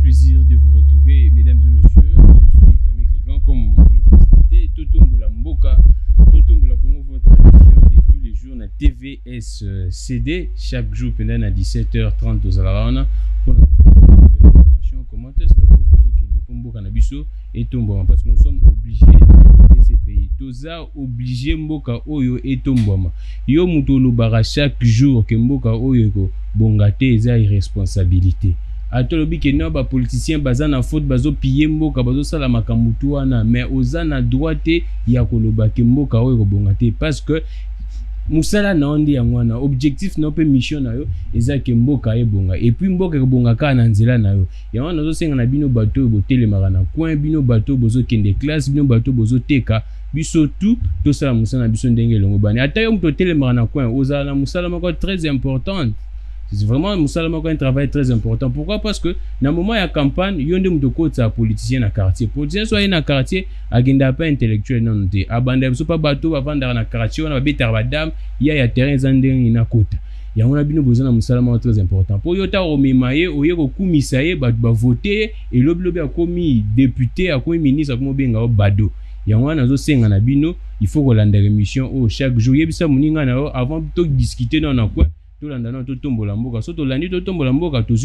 plaisir de vous retrouver, mesdames et messieurs. Je suis Grammy Clément, comme vous le constatez. Totombola Mboka, Totombola Congo, votre émission de tous les jours na TVSCD. Chaque jour, pendant à 17h30 aux Alarana, pour nous présenter des informations. Comment est-ce que vous Mboka na biso et Tomboma, parce que nous sommes obligés de développer ces pays. Toza obligé Mboka Oyo et Tomboma. Yo mutolo bara chaque jour que Mboka Oyo ko bongate eza irresponsabilité. Atolobi ke no ba politicien baza na faute bazo piller Mboka bazo sala makambo tu wana, mais oza na droite ya koloba ke Mboka Oyo ko bongate parce que musala na ondi ya mwana objectif na pe mission na yo eza ke Mboka ebonga et puis Mboka ebonga ka na nzela na yo ya wana zo senga na bino bato botelemaka na coin bino bato bozo kende classe bino bato bozo teka biso tout to sala musala na biso ndenge longo bani ata yo mto telemaka na coin oza na musala mako très important. C'est vraiment un travail très important. Pourquoi? Parce que dans le moment de la campagne, il y a des politiciens dans le quartier. Les politiciens sont dans le quartier, ils ne sont pas intellectuels. Ils ne sont pas bateaux, ils sont dans le quartier, il y a des terrains qui sont dans le côté. Il y a des besoin de très important. Pour eux, ils ont voté et l'obligé a commis député, a commis ministre, a commis bado. Il y a des il faut qu'on ait des émissions chaque jour. Avant de discuter dans le coin.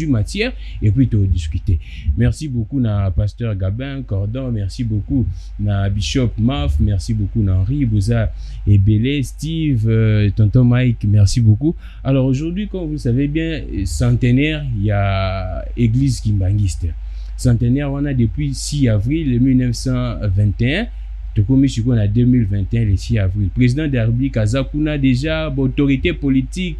Matière et puis to discuter. Merci beaucoup na pasteur Gabin Cordon, merci beaucoup na Bishop Maf, merci beaucoup na Henri Bouza et Belé, Steve, tonton Mike, merci beaucoup. Alors aujourd'hui, comme vous le savez bien, centenaire, il y a Église Kimbangiste. Centenaire, on a depuis 6 avril 1921. Comme je suis en 2021, le 6 avril. Président de la République, Azakuna déjà, autorité politique,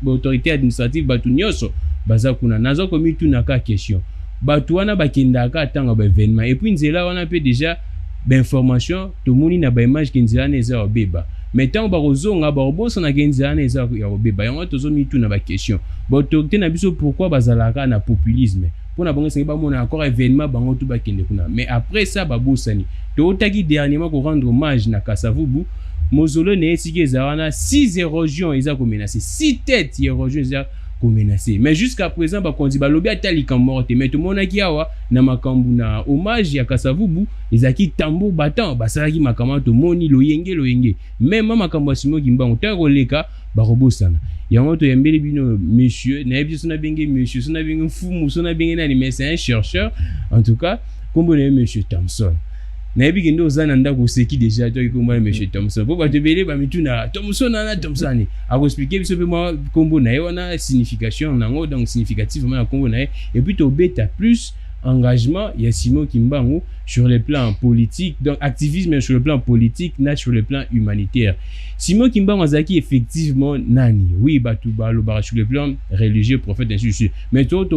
autorité administrative, Batunyoso, Bazakuna. Nazo komi tout naka question. Batuana bakindaka tanga ba événement. Et puis nzela on a peu déjà d'information, tout moni na ba image kinzela neza obeba. Mais tant barozonga barobosa na kinzela neza ya obeba. Yango tozo mi tout na ba question. Ba autorité na biso pourquoi bazalaka na populisme? Pour na bango sengi ba mona encore événement bango tout bakende kuna. Mais après ça babosani. Totaki dernièrement pour rendre hommage na Kasavubu, Mozolo ne esiki ezarana 6 érosions eza ko menacer, 6 têtes érosions eza ko menacer. Mais jusqu'à présent ba kondi ba lobi atali kamorte, mais to monaki awa na makambu na hommage ya Kasavubu, ezaki tambour battant, basalaki makambo to moni loyenge. Même makambo simo kimbango tango leka ba robosana. Yango to yambeli bino monsieur, na ebi sona benge monsieur, sona benge fumu, sona benge na mais c'est un chercheur en tout cas, comme monsieur Thompson. Nayebi kendo ozana ndako seki déjà toi komba monsieur Thompson. Pour te belé ba mituna Thompson na Thompson. A expliquer biso pe moi kombo na yo na signification nango donc significativement na kombo na et puis to beta plus engagement il y a Simon Kimbangu sur le plan politique donc activisme sur le plan politique na sur le plan humanitaire. Simon Kimbangu azaki effectivement nani oui batuba lo bara sur le plan religieux prophète ainsi de suite mais to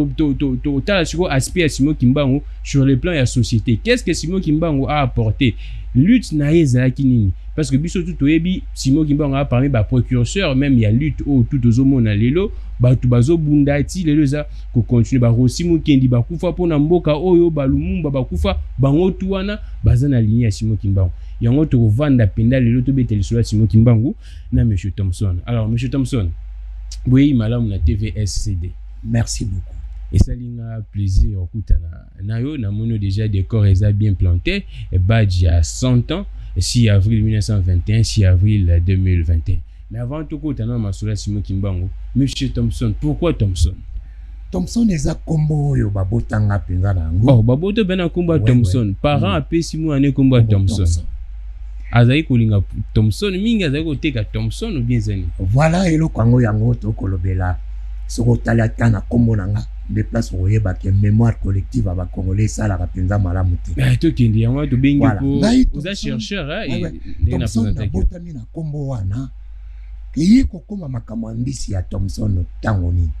sur aspect Simon Kimbangu sur le plan de la société. Qu'est-ce que Simon Kimbangu a apporté? Lutte na ezaki nini parce que biso tout oyebi Simon Kimbangu a parmi ba précurseur même il y a lutte tout ozomona lelo batu bazo bundati lelo za ko continuer ba Rosimu Kendi ba kufa pona mboka oyo ba Lumumba ba kufa bango tuwana bazana ligne ya Simon Kimbangu yango to vanda penda lelo to beteli sur Simon Kimbangu na monsieur Thompson. Alors monsieur Thompson oui malamu na TVSCD. Merci beaucoup. Et ça a plaisir au na yo na mono déjà décor est bien planté et badge il y a 100 ans 6 avril 1921 6 avril 2021. Mais avant tout côté na masula Simon Kimbangu monsieur Thompson. Pourquoi Thompson? Thompson eza kombo yo babotanga penza na ngo. Oh baboto bena komba Thompson. Parent apesi mu ane komba Thompson. Azai kolinga Thompson mingi azai koteka Thompson ou bien zani. Voilà eloko yango yango to kolobela. Soko tala tana kombo nanga. Des places où il y a une mémoire collective à Congolais, ça la rapenza malamuté. Mais toi qui dis moi to bengi pour vous êtes chercheur et Thompson na botami na kombo wana. Ki ko koma makamwambisi ya Thompson tangoni.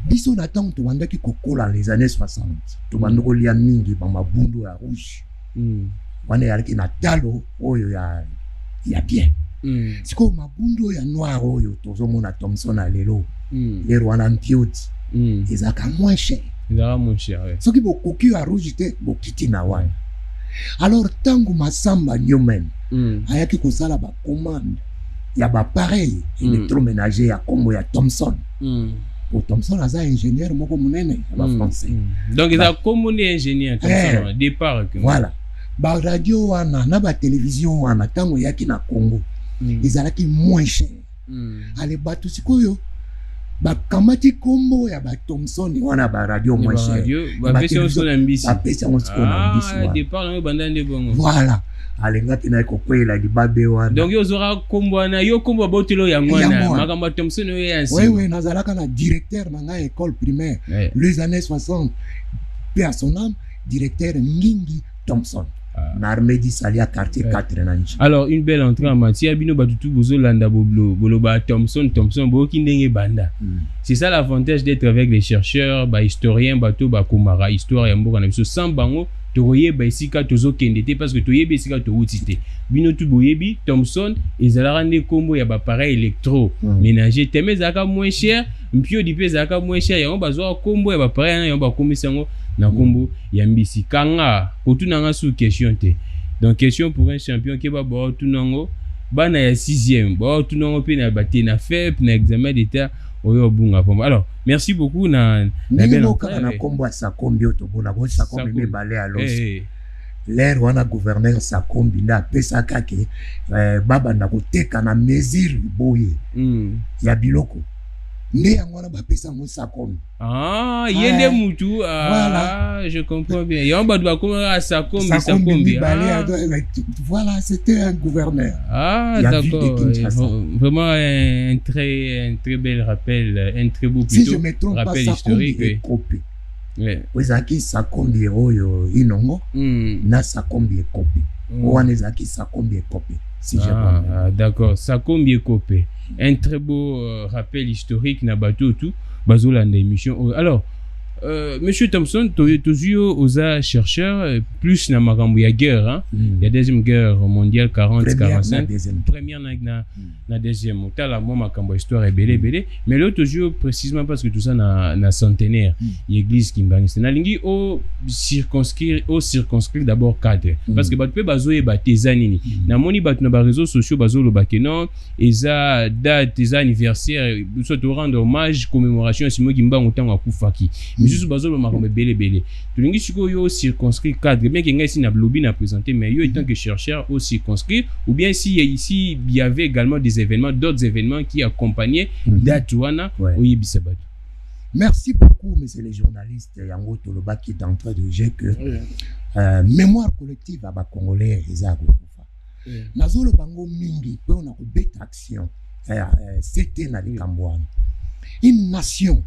Biso na tango to wandaki kokola les années 60. To bandoko lia mingi ba mabundu ya rouge. Wana yaliki na talo oyo ya bien. Siko mabundu ya noir oyo tozomona Thompson alelo. Les Rwanda Ntiuti. Ezaka moins cher. Ezaka moins cher. Ce qui bokoki ya rouge te bokiti na wana. Alors tango Masamba Newman ayaki kozala ba commande ya ba pareil électroménager ya kombo ya Thompson. Thomson aza ingénieur moko munene ba français. Donc ils a communé ingénieur Thomson départ que voilà. Ba radio wana na ba télévision wana tango yaki na Congo. Ezalaki moins cher. Ale batu sikoyo ba kamati kombo ya ba Thomson wana ba radio moins cher. Ba pesa son ambisi. Ba pesa on son ambisi. Ah départ na banda nde bongo. Voilà. Alengaki na kokwela libabe wana. Donc yo zora kombo na yo kombo botelo ya ngwana makambo Thomson yo ya nsi. Oui nazalaka na directeur na nga école primaire les années 60 paix à son âme directeur Ngingi Thomson na armée d'Isalia quartier 4 na nchi. Alors une belle entrée en matière bino batutu bozo landa boloba Thomson bo kindenge banda. C'est ça l'avantage d'être avec les chercheurs ba historiens bato ba komara histoire ya mboka na biso sans bango toye ba isika tozo kendete parce que toye ba isika to utite bino tu boyebi Thomson ezala rande kombo ya ba appareil électro ménager teme zaka moins cher mpio dipe zaka moins cher ya bazwa kombo ya ba appareil ya ba komisango na kombo ya mbisi kanga otunanga sous question te. Donc question pour un champion qui va ba tunango bana ya 6e ba tunango pe na baté na FEP na examen d'état oyo bunga pomba. Alors merci beaucoup na belle na kombo Sakombi otobona bo Sakombi me balé à l'os l'air wana gouverneur Sakombi na pesa kake baba na koteka na mesure boye ya biloko nde yango na bapesa ngo Sakombi. Yende mutu voilà je comprends bien yamba doit comment Sakombi voilà c'était un gouverneur. D'accord vraiment un très bel rappel un très beau si je me trompe rappel pas, historique wezaki Sakombi oyo inongo na Sakombi ekopi wana ezaki Sakombi ekopi si je comprends. D'accord Sakombi ekopi un très beau rappel historique na bateau tout bazolanda émission. Alors monsieur Thomson tozio oza chercheur plus na makambo ya guerre hein il y a deuxième guerre mondiale 40-45 première na deuxième tala mo makambo histoire ebele mais là tozio précisément parce que tout ça na centenaire l'église Kimbangi na lingi au circonscrire d'abord cadre parce que batpe bazoye batezani na moni bat na ba réseaux sociaux bazolo bakeno eza date eza anniversaire soit to rendre hommage commémoration simo Kimbangi tango akufaki juste bazolo makambo belé tulingi sikoyo circonscrire cadre bien que ngasi na blobi na présenter mais yo étant que chercheur au circonscrire ou bien si ici il y avait également des événements d'autres événements qui accompagnaient Datuana oyebisa bato. Merci beaucoup monsieur les journalistes yango toloba qui est en train de dire que mémoire collective à ba congolais eza kokufa nazolo bango mingi pe on a bête action c'était na likambwana une nation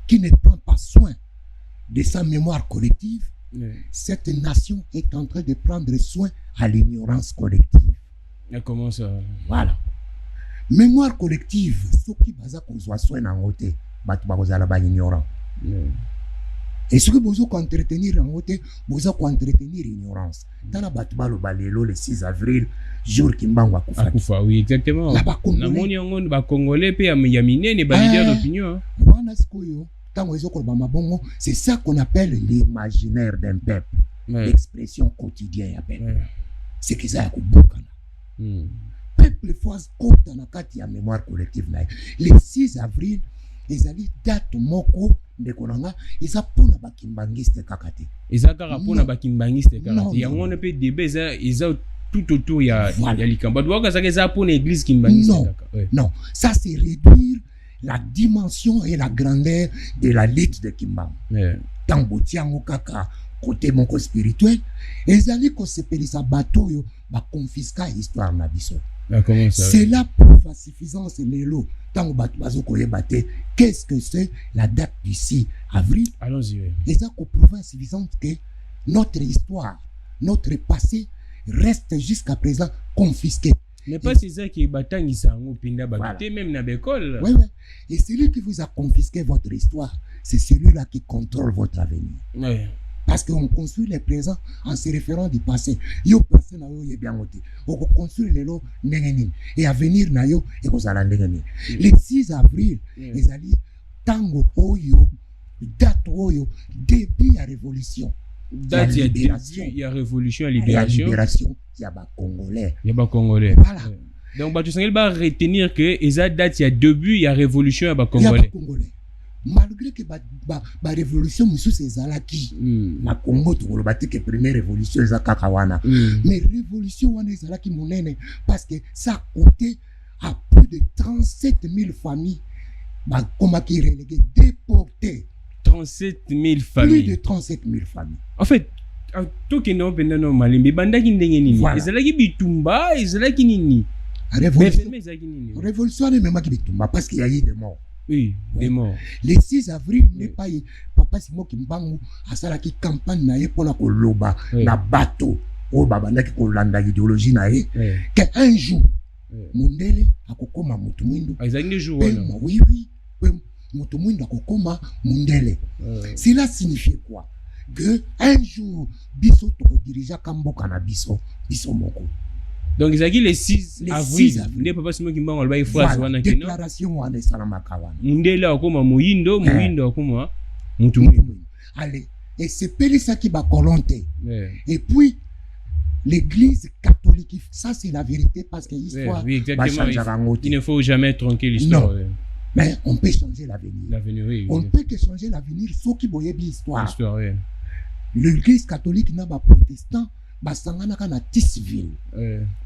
qui ne prend pas soin de sa mémoire collective, cette nation est en train de prendre soin à l'ignorance collective. Et comment ça? Voilà. Mémoire collective, ce qui baza kozwa soin na ngote, batu bakozala ba ignorant. Et ce que vous entretenir en ngote, vous entretenir ignorance. Dans la batu balo balelo le 6 avril, jour Kimbangu akufa. Oui, exactement. Na moni ngon ba congolais pe ya minene ba leader d'opinion. Wana sikoyo c'est ça qu'on appelle l'imaginaire d'un peuple, l'expression quotidienne. C'est que ça a peuple fois compte dans la mémoire collective. Le 6 avril, ils allaient date moko de konanga, ils a pona bakimbangiste kakate. Ils a pona bakimbangiste kakate. Ya ngone pe débat ils a tout autour ya likamba. Doaka ça que ça pona église kimbangiste kakate. Non, ça c'est réduire la dimension et la grandeur de la lutte de Kimbangu. Tango tiango kaka côté moko spirituel, ils allaient qu'on se pelisa bateau yo ba confisca histoire na biso. C'est la preuve à suffisance lelo tango bato bazo koyebate qu'est-ce que c'est la date du 6 avril. Allons-y. Et ça qu'on prouve à suffisance que notre histoire, notre passé reste jusqu'à présent confisqué. Mais pas c'est ça qui est batangi sango pinda baté même na l'école. Oui. Et celui qui vous a confisqué votre histoire, c'est celui-là qui contrôle votre avenir. Parce qu'on construit les présents en se référant du passé. Yo passé na yo ye bien moté. On construit les lots nengeni et avenir na yo et ko sala nengeni. Le 6 avril, les alliés tango oyo date oyo début à révolution. Date il y a révolution et libération. Il y a ba congolais. Voilà. Donc bah tu sais il va retenir que esa date il y a début il y a révolution et ba congolais. malgré que ba révolution mosusu ezalaki na Congo tokoloba te que première révolution eza kaka wana mais révolution wana ezalaki monene parce que ça a coûté à plus de 37 000 familles bakomaki relégué déporté 37 000 familles plus de 37 000 familles en fait tokende openda no malembe bandaki ndenge nini ezalaki bitumba ezalaki nini révolution wana ememaki bitumba parce qu'il y a eu des morts. Oui, des morts. Le 6 avril n'est pas Papa Simon Kimbangu asalaki campagne na ye pona koloba na bato o babandaki kolanda idéologie na ye que un jour Mundele akokoma mutu mwindo. Ezangi jour wana. Oui, mutu mwindo akokoma Mundele. Cela signifie quoi? Que un jour biso toko dirija kamboka na biso moko. Donc ezaki le 6 avril nde Papa Simon Kimbangu alba phrase wana kino déclaration wana esalamaka wana Mundele akoma muyindo akoma mutu mwindo. Allez, et c'est pelisaki ba kolonté. Et puis l'église catholique, ça c'est la vérité parce que l'histoire oui, exactement. Il ne faut jamais tronquer l'histoire. Mais on peut changer l'avenir. L'avenir, oui. On peut que changer l'avenir sauf qu'il y ait l'histoire. L'histoire, oui. L'église catholique n'a pas protestant, basanganaka na Tisville.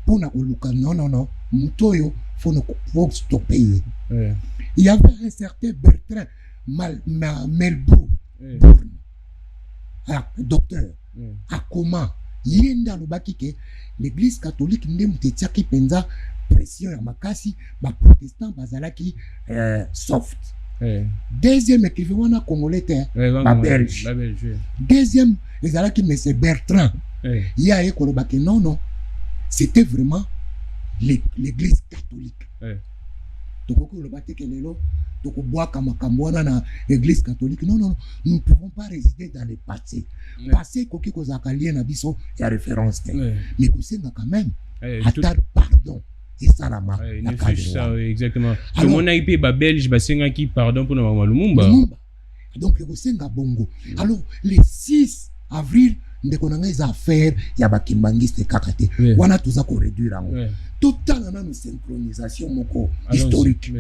Pour na koluka non. Mutoyo faut stopper. Il y avait un certain Bertrand Melbourne, docteur, à comment yenda lobaki ke l'église catholique ndemu tetiaki penza pression ya makasi ba protestant bazalaki soft. Deuxième écrivain congolais ba belge. Deuxième ezalaki monsieur Bertrand. Il a écolobaki non, c'était vraiment l'église catholique. Toko lobaki ke lelo toko boaka makambo wana na l'église catholique. Non, nous ne pouvons pas résider dans le passé. Passé koki kozaka lié na biso ya référence. Mais kosenga quand même attendre pardon. Et ça la marque. Exactement. Tout le monde a été belge, basenga qui pardon pour Mama Lumumba. Donc kosenga bongo. Alors le 6 avril ndeko nanga les affaires ya bakimbangiste kakate. Wana tuza ko réduire ango. Total na no synchronisation moko historique.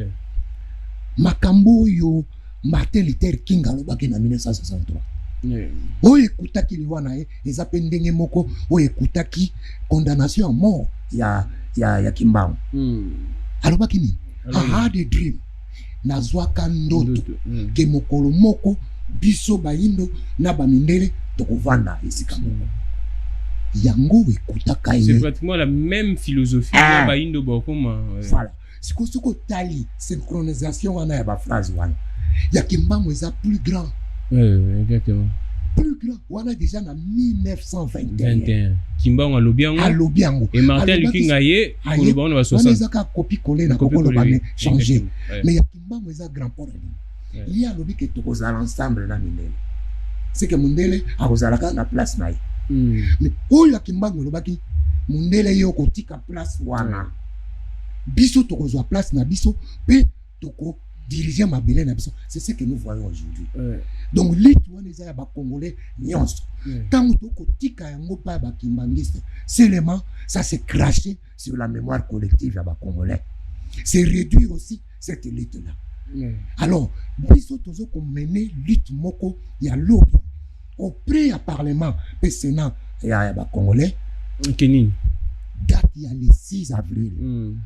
Makambo yo Martin Luther King alobaki na 1963. Oye ekutaki liwana eza pe ndenge moko oye ekutaki condamnation à mort ya Kimbangu. Alobaki ni I had a dream nazwaka ndoto ke mokolo moko biso bayindo na bamindele tokovanda esika moko. Yango ekutaka ye. C'est pratiquement la même philosophie na bayindo bokoma. Voilà. Siko tali synchronisation wana ya ba phrase wana. Ya Kimbangu eza plus grand. Exactement. Plus grand. Wana déjà en 1921. Kimbangu alobiango. Et Martin Luther King aye koloba on va 60. On ezaka copie coller na kokolo ba changer. Mais ya Kimbangu eza grand port. Il y a lobi que tokozala ensemble na mindele. C'est que Mundele akozalaka na place na ye. Mais oyo ya Kimbangu lobaki Mundele yo kotika place wana. Biso tokozwa place na biso pe toko diriger mabele na biso. C'est ce que nous voyons aujourd'hui. Donc l'Étoile ya ba Congolais nyonso. Tant toko tika yango pa ba kimbangiste, seulement ça s'est craché sur la mémoire collective ya ba Congolais. C'est réduire aussi cette lutte là. Alors biso tozo ko mener lutte moko ya lobby auprès du parlement pe Sénat ya ba Congolais. Kenini date il y a le 6 avril.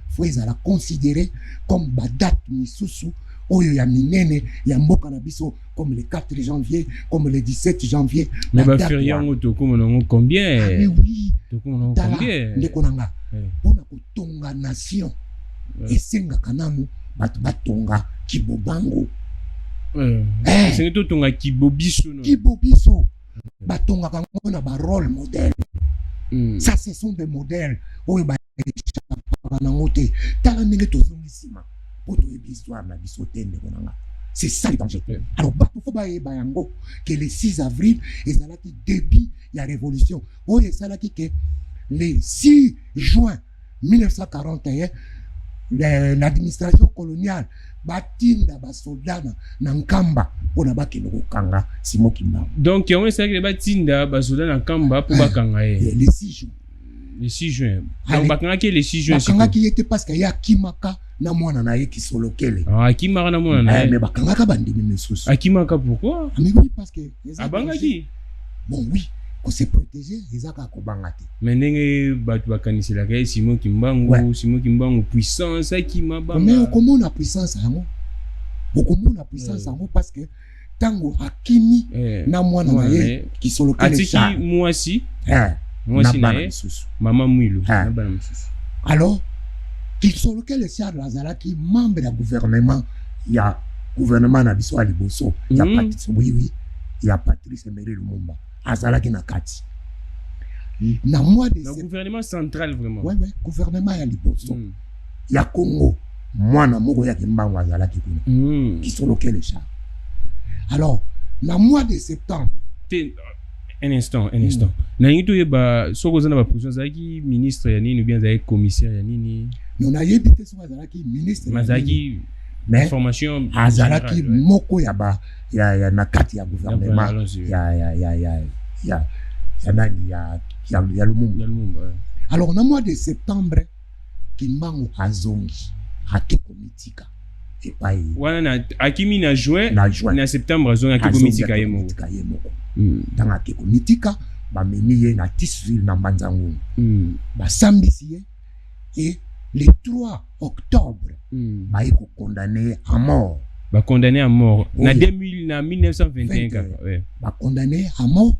Faut la considérer comme la date misusu oyo ya minene ya mboka na biso comme le 4 janvier, comme le 17 janvier. Mais ba faire yango to comme non combien? Mais oui. To comme non combien? Ndeko nanga. Pona kotonga nation. Esenga kananu batonga kibobango. C'est to tonga kibobiso no. Kibobiso. Batonga kango na ba role modèle. Ça, ce sont des modèles. C'est ça le danger. Alors, que le 6 avril, il y a le début de la révolution. Le 6 juin 1941, l'administration coloniale batinda basoldana na Nkamba pona bakeno kokanga Simon Kimbangu. Donc il y a un cercle de batinda basoldana na Nkamba pour bakanga ye. Le 6 juin. Le 6 juin. Donc bakanga ki le 6 juin. Bakanga ki était parce qu'il y a Kimaka na mwana na ye Kisolokele. Akimaka na mwana na ye. Mais bakangaka bandimi misusu. Akimaka pourquoi? Mais oui, parce que abangaki. Bon oui, qu'on se protéger, ezaka ko bangate. Mais ndenge batu bakaniselaka ye Simon Kimbangu, Simon Kimbangu puissance akima banga. Mais okomona puissance yango. Okomona puissance yango parce que tango akimi na mwana na ye Kisolokele. Atiki mwasi. Mwasi na ye Mama Mwilu na bana misusu. Alors Kisolokele Charles azalaki membre ya gouvernement ya gouvernement na biso ali boso ya Patrice ya Patrice Emery Lumumba azalaki na kati na mois de septembre gouvernement central vraiment gouvernement ya liboso ya Congo mwana moko ya Kimbangu azalaki kuna Kisolokele Charles. Alors na mois de septembre un instant na yito yeba soko zana ba position zaki ministre ya nini ou bien zaki commissaire ya nini non na yebite soko zalaki ministre mazaki information azalaki moko ya ba ya na kati ya gouvernement ya nani ya Lumumba. Alors na mois de septembre Kimbangu azongi akiko mitika epai wana na akimi na juin na septembre azongi akiko mitika yemo dans akiko mitika bamemi ye na Tisville na Mbanzangu basambisi ye et le 3 octobre baiko condamné à mort. Condamné à mort na 1921 condamné à mort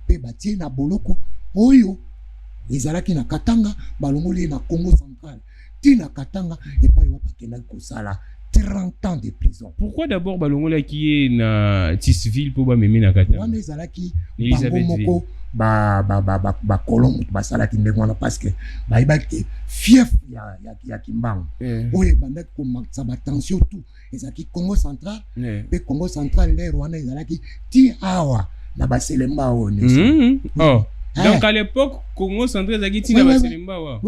pe batie na boloko oyo ezalaki na Katanga balongoli na Congo central tina Katanga et pas yo bakenda kosala 30 ans de prison. Pourquoi d'abord balongola qui est na Tisville pour ba memi na Katanga? Wana ezalaki moko ba kolongo basalaki ndengwana parce que baibaki fief ya Kimbangu oyo bandaki ko maksa ba tension tout ezalaki Congo central pe Congo central le Rwanda ezalaki ti awa na baselemba one. Donc à l'époque Congo central ezalaki ti na baselemba wa.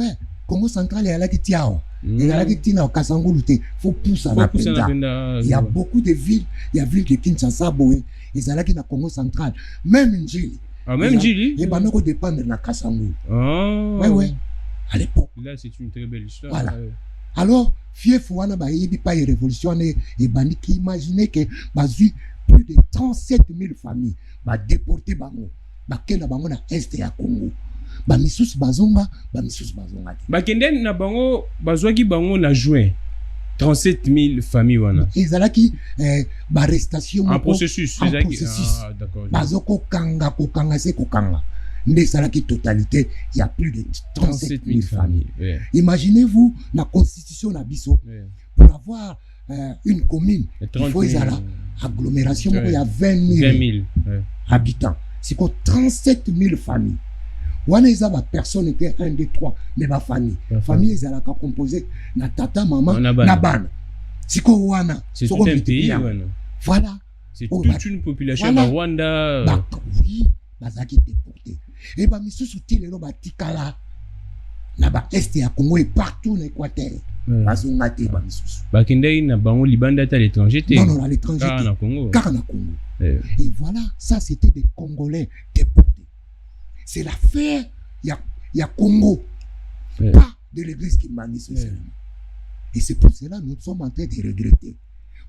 Congo central ezalaki ti awa ezalaki ti na Kasangulu te faut pousser na penda. Il y a beaucoup de villes, il y a ville de Kinshasa boye ezalaki na Congo central même Njili. Même Njili et banoko dépendre na Kasangulu. À l'époque. Là c'est une très belle histoire. Voilà. Alors fief wana ba yebi pa révolution et bandi qui imaginer que bazui plus de 37 000 familles ba déporter bango ba kenda bango na est ya Congo. Ba misusu bazonga bakende na bango bazwaki bango na juin 37 000 familles wana ezalaki ba arrestation en processus d'accord bazoko kokanga se kokanga nde ezalaki totalité il y a plus de 37 000 familles. Imaginez-vous la constitution na biso pour avoir une commune il faut ezala agglomération il y a 20 000 habitants c'est quoi 37 000 familles. Wana ezaba personne était 1 2 3 mais ba famille ezalaka composée na tata maman na bana siko wana c'est tout un pays wana voilà c'est toute une population de Rwanda oui bazaki déporté et ba misusu tilelo batikala na ba est ya Congo et partout en Équateur bazonga te ba misusu bakende na bango libanda à l'étranger non à l'étranger car na Congo et voilà ça c'était des Congolais déportés. C'est l'affaire il y a Congo pas de l'église qui manie ceci. Et c'est pour cela nous sommes en train de regretter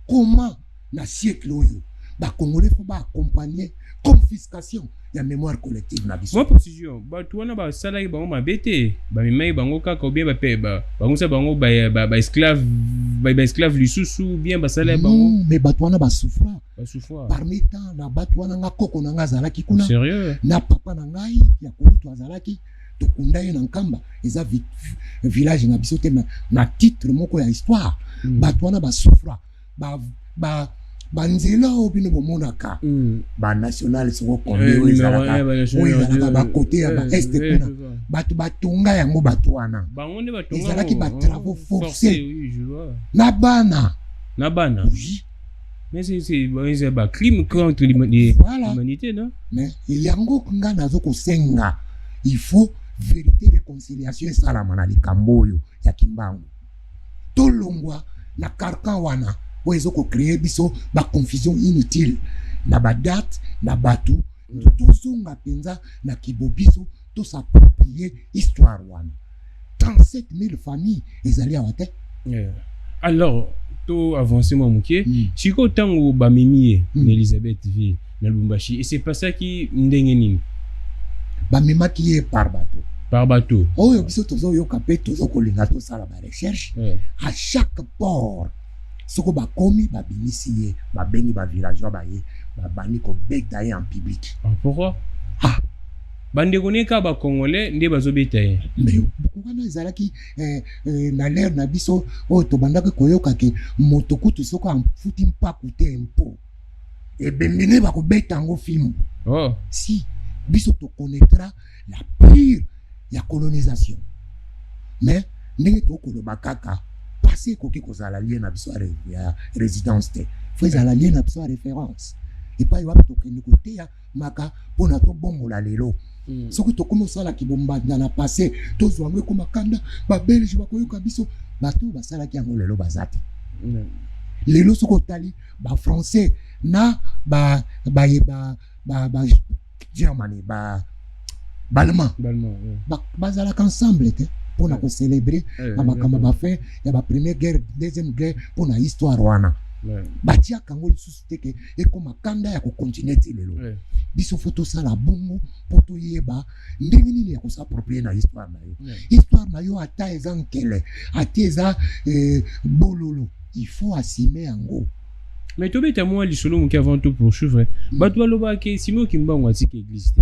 comment na siècle oyo ba Congolais faut ba accompagner confiscation ya mémoire collective na biso. Moi précision ba tuana ba sala ki bango mabete ba mimai bango kaka ou bien ba pe ba bango sa bango ba esclave lisusu bien ba sala bango mais ba tuana ba souffra parmi tant na ba tuana nga koko na nga zalaki kuna sérieux na papa na ngai ya kulutu azalaki to kundaye na nkamba eza village na biso te na titre moko ya histoire ba tuana ba souffra ba nzela obino bomonaka ba national soko kombio ezalaka ba côté ya ba est kuna batu batunga yango batu wana ezalaki ba travaux forcés na bana oui mais c'est ba crime contre l'humanité non mais il y a ngo nga nazo ko senga il faut vérité réconciliation salama na likambo oyo ya Kimbangu tolongwa na carcan wana oyo ko créer biso ba confusion inutile na ba date na batu tozonga penza na kibobiso to s'approprier histoire wana 37 000 familles ezali awate Alors to avancer moi moké siko tango ba mimi Elisabethville na Lubumbashi et c'est pas ça qui ndenge nini ba mema qui est par bateau oh biso tozo yo kapé tozo kolinga to sala ba recherche à chaque port soko ba komi ba binisi ba bengi ba villageois ba ye ba bani ko beta en public. Pourquoi bande koneka ba congolais nde bazobeta ye mais kokana ezalaki na l'air na biso o to bandaka koyoka ke moto kutu soko en futi mpa kuté impo et bemine ba ko beta ngo film si biso to connaîtra la pire ya colonisation mais ndenge to koloba kaka passé koki kozala lien na biso ya résidence te faut ezala lien na biso référence et pas yo to kende kote ya maka pona to bongola lelo soki to komo sala ki bomba na passé to zwango ko makanda ba belge ba koyoka biso bato basala ki yango lelo bazate lelo soko tali ba français na ba Germany ba Balma bazala ensemble te pour na ko célébrer amakamba ba fait ya ba première guerre deuxième guerre pour na histoire wana batia kango lisusu te ke e ko makanda ya ko continuer ti lelo biso photo sala bongo poto yeba ndenge nini ya ko s'approprier na histoire na yo histoire na yo ata eza nkele ata eza bololo il faut assumer yango. Mais tu beta moi lisolo muki avant tout poursuivre bato baloba ke simo kimbango atiki église te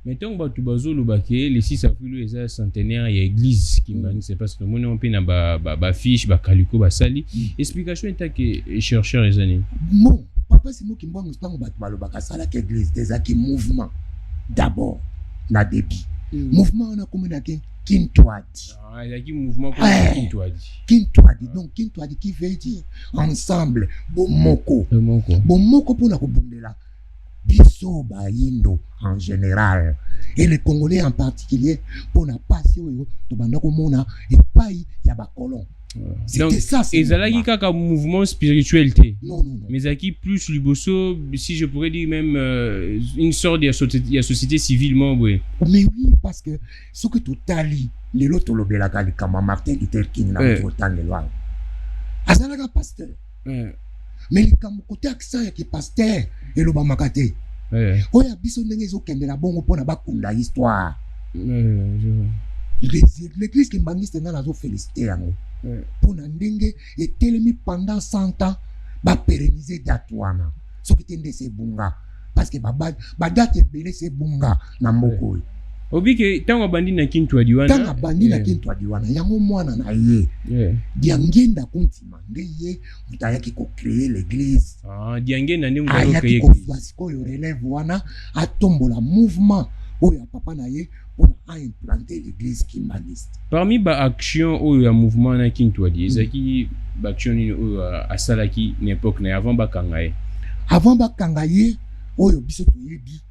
mais tant bato bazoloba ke les 6 avril eza centenaire ya église kimbani c'est parce que mon on pe na ba fiche ba kaliko ba sali explication est que chercheur les années bon papa simo kimbango tango bato baloba ka sala ke église des qui mouvement d'abord na débit mouvement on a comme na ke Kintwadi. Il y a qui mouvement comme Kintwadi. Kintwadi. Donc Kintwadi qui veut dire ensemble. Bomoko. Bomoko pour la Kobundela. Biso Bayindo en général. Et les Congolais en particulier pour la passion de Bandako Mona et pas y a ba colon. C'était ça. Et ça là qui a un mouvement spirituel. Non. Mais ça qui plus Liboso, si je pourrais dire même une sorte de société civilement, oui. Mais oui, parce que ce que tu as dit, les lots de la Gali, comme Martin Luther King, n'a pas autant de lois. Azalaga pasteur. Mais les côté accent qui pasteur et le Bamakate. Oya biso ndenge zo kende la bongo pona bakunda histoire. L'église qui mangiste na zo féliciter yango. Pour ndenge et telemi pendant 100 ans ba pérenniser datuana ce qui tende c'est bunga parce que ba date belé c'est bunga na mboko obi ke tango bandi na Kintwadi wana yango mwana na ye diangenda kontima ngeye mutayaki ko créer l'église diangenda ndenge ko créer l'église ko yo relève wana atombola mouvement oya papa na ye pour implanter l'église kimbaniste. Parmi ba action ou ya mouvement na Kintwadi, ezaki ba action ni a salaki n'époque na avant ba kangaye. Avant ba kangaye oyo biso to yebi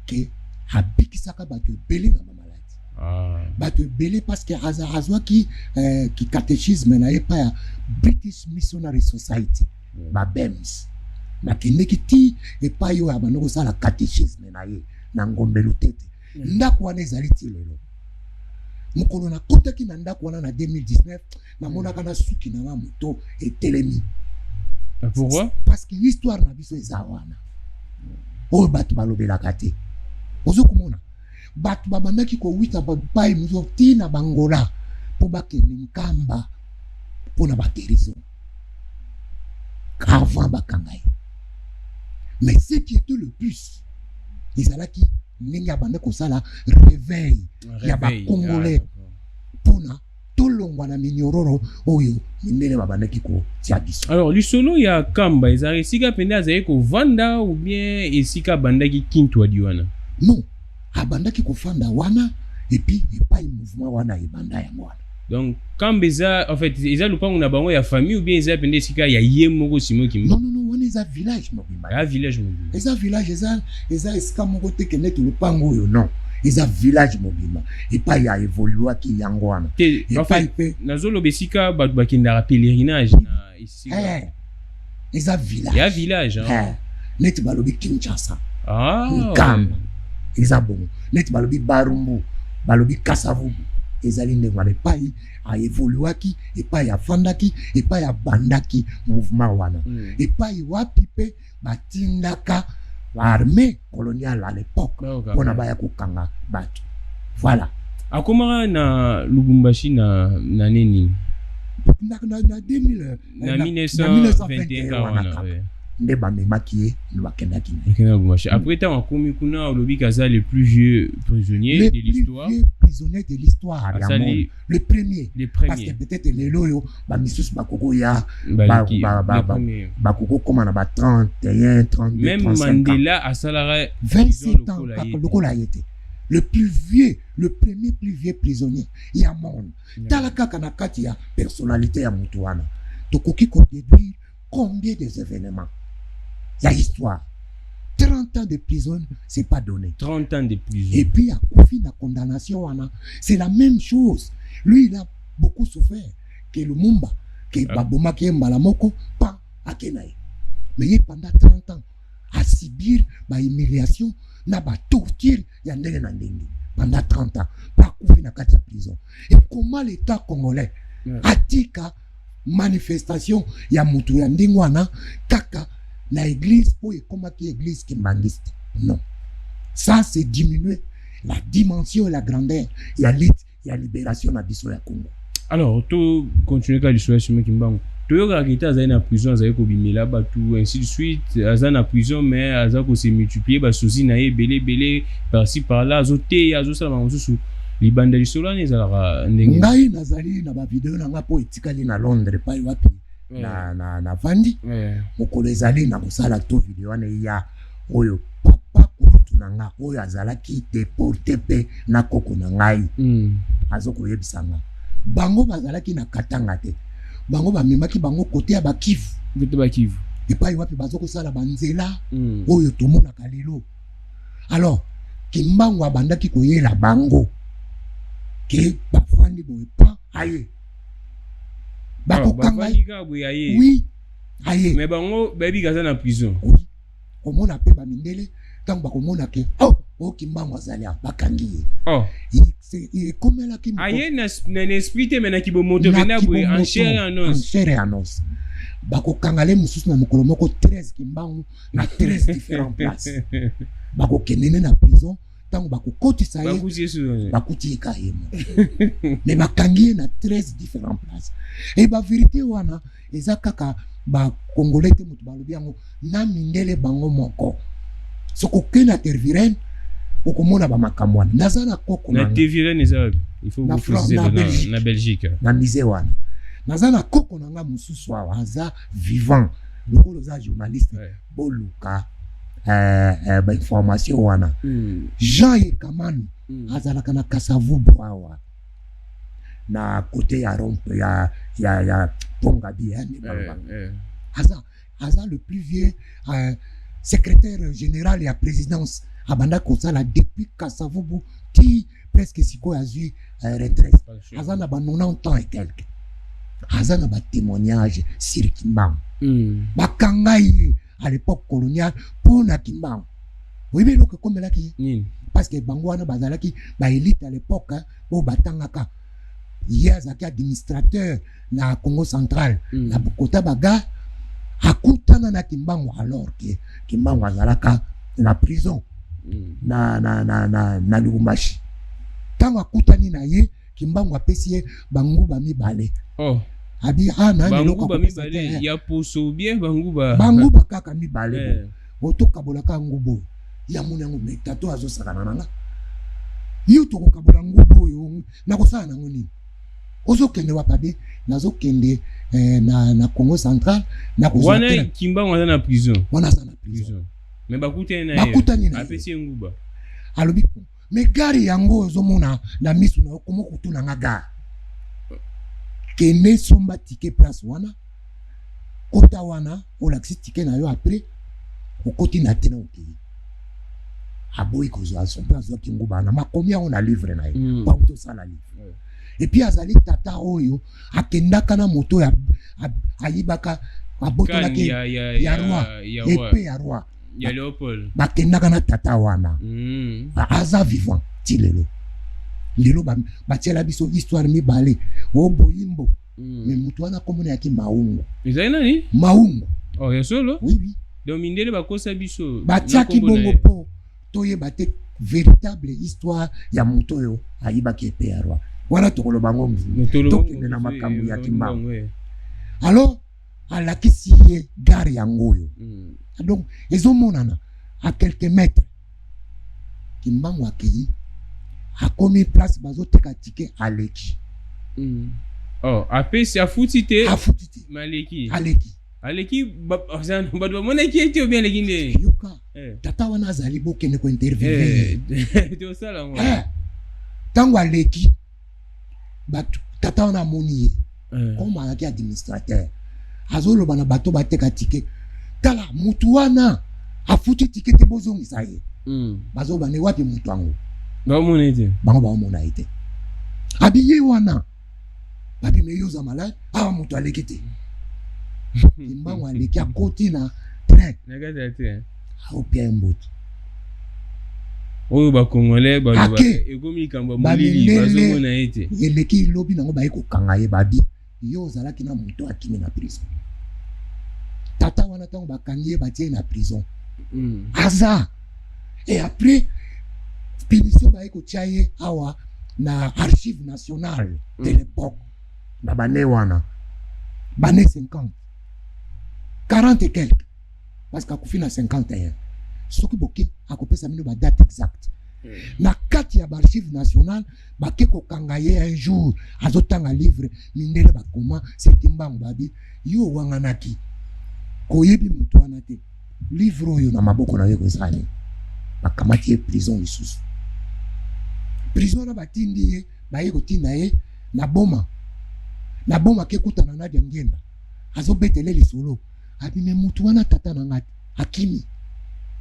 ke habikisaka bato belé na maladie. Bato belé parce que azwa ki catéchisme na ye pa ya British Missionary Society. Ba BEMS. Na kineki ti e pa yo abanoko sala catéchisme na ye na ngombelu tete. Ndako wana ezali ti lelo mokolo na kotaki na ndako wana na 2019 namonaka na suki na moto etelemi. Pourquoi? Parce que l'histoire na biso eza wana oyo bato balobelaka te ozokomona bato babandaki kowita bapai mozo ti na bangola mpo bakende nkamba mpona baguérison avant bakanga ye. Mais ce qui était le plus ezalaki ndenge abanda kosala réveil ya bakongolais mpona tolongwa na minyororo oyo mindele babandaki kotia biso. Alors lisolo ya kamba ezala esika pende azali kovanda ou bien esika abandaki Kintwadi wana? Non, abandaki kofanda wana epuis epai mouvement wana ebanda yango wana. Donc kamba eza en fait eza lupango na bango ya famille ou bien eza pende esika ya ye moko simo ki? Non, wana eza village mobimba. Ya village mobimba. Eza village eza esika moko te kende to lupango oyo non. Eza village mobimba epai ya évoluer ki yango wana. En fait nazolo besika bato bakendaka pèlerinage na esika. Eza village. Ya village hein. Net balobi Kinshasa. Ah. Kamba. Eza bon. Net balobi Barumbu, balobi Kasavubu. ezali ndenge wana epai aévoluaki epai afandaki epai abandaki mouvement wana epai wapi mpe batindaka l'armée coloniale à l'époque mpona baya kokanga bato voilà akomaka na Lubumbashi na nini na 1921 wana nde bamemaki ye bakendaki après tant akomi kuna olobi kaza le plus vieux prisonnier de l'histoire de l'histoire le premier parce que peut-être lelo oyo bamisusu bakoko ya bakoko koma na ba 31 32 même 35 Mandela asalaka 27 ans lokola ye te le plus vieux le premier plus vieux prisonnier ya monde tala kaka na kati ya personnalité ya mutu wana tokoki kodéduire combien des événements il y a histoire 30 ans de prison c'est pas donné 30 ans de prison et puis à Kofi la condamnation wana c'est la même chose lui il a beaucoup souffert que Lumumba que Baboma qui Mbalamoko pas à Kenaï mais il pendant 30 ans à subir ba humiliation na ba torture ya ndenge na ndenge pendant 30 ans pas Kofi na kati ya prison et comment l'état congolais atika manifestation ya mutu ya ndenge wana kaka la église pour comment qui église qui mangiste non ça c'est diminuer la dimension et la grandeur il y a libération na biso ya Congo alors to continuer ka l'histoire sur Kimbangu to yoka kita za na prison za ko bimela ba tout ainsi de suite aza na prison mais aza ko se multiplier ba souci na ye belé par-ci par-là azote azosala mansusu libanda lisolo ne zalaka ndenge ngai nazali na ba video na ngapo etikali na Londres pa wapi na vandi mokolo ezali na kosala to video wana ya oyo papa kutu na nga oyo azalaki deporté pe na koko na ngai azokoyebisanga bango bazalaki na Katanga te bango bamemaki bango kote ya bakivu epai wapi bazokosala banzela oyo tomonaka lelo alors Kimbangu abandaki koyela bango ke bafandi boye pa aye bakokanga oui aye mais bango baby gaza na prison oui omona pe bamindele tango bakomona ke Kimbangu azali bakangi ye komela ki aye na esprit te mena kibomoto vena boye en chair et en os bakokanga le mususu na mokolo moko 13 Kimbangu na 13 différentes places bakokendene na prison tango bakokotisa ye bakuti ka ye mais bakangi na 13 différentes places et ba vérité wana eza kaka ba congolais te mutu balobi yango na mindele bango moko soko kena terviren okomona ba makambo wana nazana koko na terviren eza il faut vous préciser na Belgique na mise wana nazana koko nanga mususu aza vivant lokolo za journaliste boluka ba information wana Jean Yekamani azalaka na Kasavubu awa na côté ya rompe ya Pongabi aza le plus vieux secrétaire général et à présidence abanda kosala depuis Kasavubu qui presque siko azui retraite aza na ba 90 ans et quelques aza na ba témoignage sur Kimbangu bakangai à l'époque coloniale pour na Kimbangu oui mais donc comme là qui parce que bango wana bazalaki ba élite à l'époque au batangaka yazaki administrateur na Congo central na Bokota baga akutana na Kimbangu alors que Kimbangu azalaka na prison na Lubumbashi tango akutani na ye Kimbangu apesi ye banguba mibale abi na banguba mibale ya poso bien banguba kaka mibale otokabolaka ngubo ya munango metato azosakana nanga yo tokokabola ngubo yo nakosala nango nini ozokende wapabe nazokende na Congo central na wana Kimbangu wana na prison wana sana prison mais bakutani na apesi nguba alobi mais gari yango ozomona na misu na komo kutuna nga gari kene somba ticket place wana kota wana olaxi ticket na yo après okoti na tena okei aboyi kozwa somba zo kinguba na makomia on a livre na yo pa uto sala livre et puis azali tata oyo akendaka na moto ya ayibaka abotona ke ya roi epé ya roi ya Léopold bakendaka na tata wana aza vivant tilelo lelo batiela biso histoire mibale o boyimbo mais mutu wana komona yaki maungu ezali nani maungu oh ya solo oui oui donc mindele bakosa biso batiaki bongo po toyeba te véritable histoire ya moto oyo ayibaki epe ya roi wana tokoloba ngo tokende na makambo ya kimbangu alors alakisi ye gare yango oyo donc ezomonana à quelques mètres kimbangu akei akomi place bazoteka tike aleki oh apesi afuti te maleki aleki bato bamonaki ete obi aleki nde yoka tata wana azali bokende kointervenir tosala ngo ntango aleki bato tata wana amoni ye comme azalaki administrateur azoloba na bato bateka tike tala mutu wana afuti tike te bozongisa ye bazoba ne wapi mutu yango baomona ete bango baomona ete abi ye wana babi meyoza malade awa mutu aleki te kimbangu aleki akoti na train nakati ya te aopia mboto oyo bakongolais baloba ekomi likambo ya molili bazomona ete eleki ilobi nango baye kokanga ye babi yo ozalaki na moto akimi na prison tata wana ntango bakangi ye batie na prison aza et après punition baye kotia ye awa na archive nationale de l'époque na bane wana bane 50 40 et quelques parce qu'akufi na 51 soki boke akopesa mino ba date exacte na kati ya archive nationale bake kokanga ye un jour azotanga livre mindele bakoma Kimbangu babi yo wanganaki koyebi mutu wana te livre oyo na maboko na ye kozali bakamati ye prison lisusu prison na batindi ye baye kotinda ye na boma ke kutana na Nadia Ngenda azobetele lisolo abime mutu wana tata na ngati akimi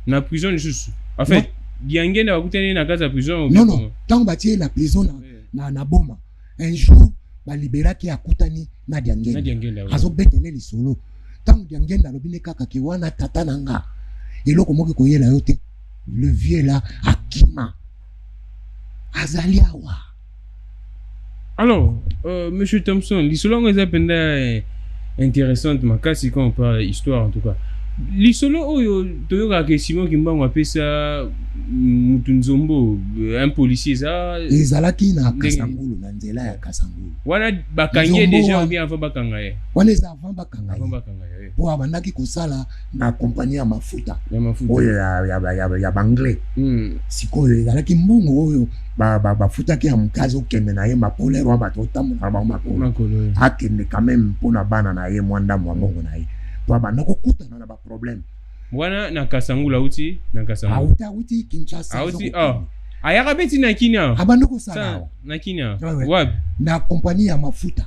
na prison lisusu en fait Ngenda bakutani na kaza prison non tango batie na prison na boma un jour baliberaki akutani na Nadia Ngenda azobetele lisolo tango Nadia Ngenda alobine kaka ki wana tata na nga eloko moki koyela yo te le vieux là akima azali awa. Alors, Monsieur Thompson, l'isolo est appelé intéressante, makasi quand on parle histoire en tout cas. L'isolo oyo toyoka ke Simon Kimbangu apesa Mutunzombo un policier ça ezalaki na Kasangulu na nzela ya Kasangulu. Wana bakangie déjà ou bien avant bakanga ye. Wana eza avant bakanga ye. Po abandaki kosala na compagnie ya mafuta. Oyo ya banglais. Sikoyo ezalaki mbongo oyo bafutaki ya mukazi okende na ye mapolero wa bato otambola ba makolo. Akende quand même mpona bana na ye mwanda mbongo na ye. Po abandako kutana na ba problème. Wana na Kasangula uti na Kasangula. Auti Kinshasa. Auti ayaka beti na Kenya. Abandako sala. Na Kenya. Wapi? Na compagnie ya mafuta.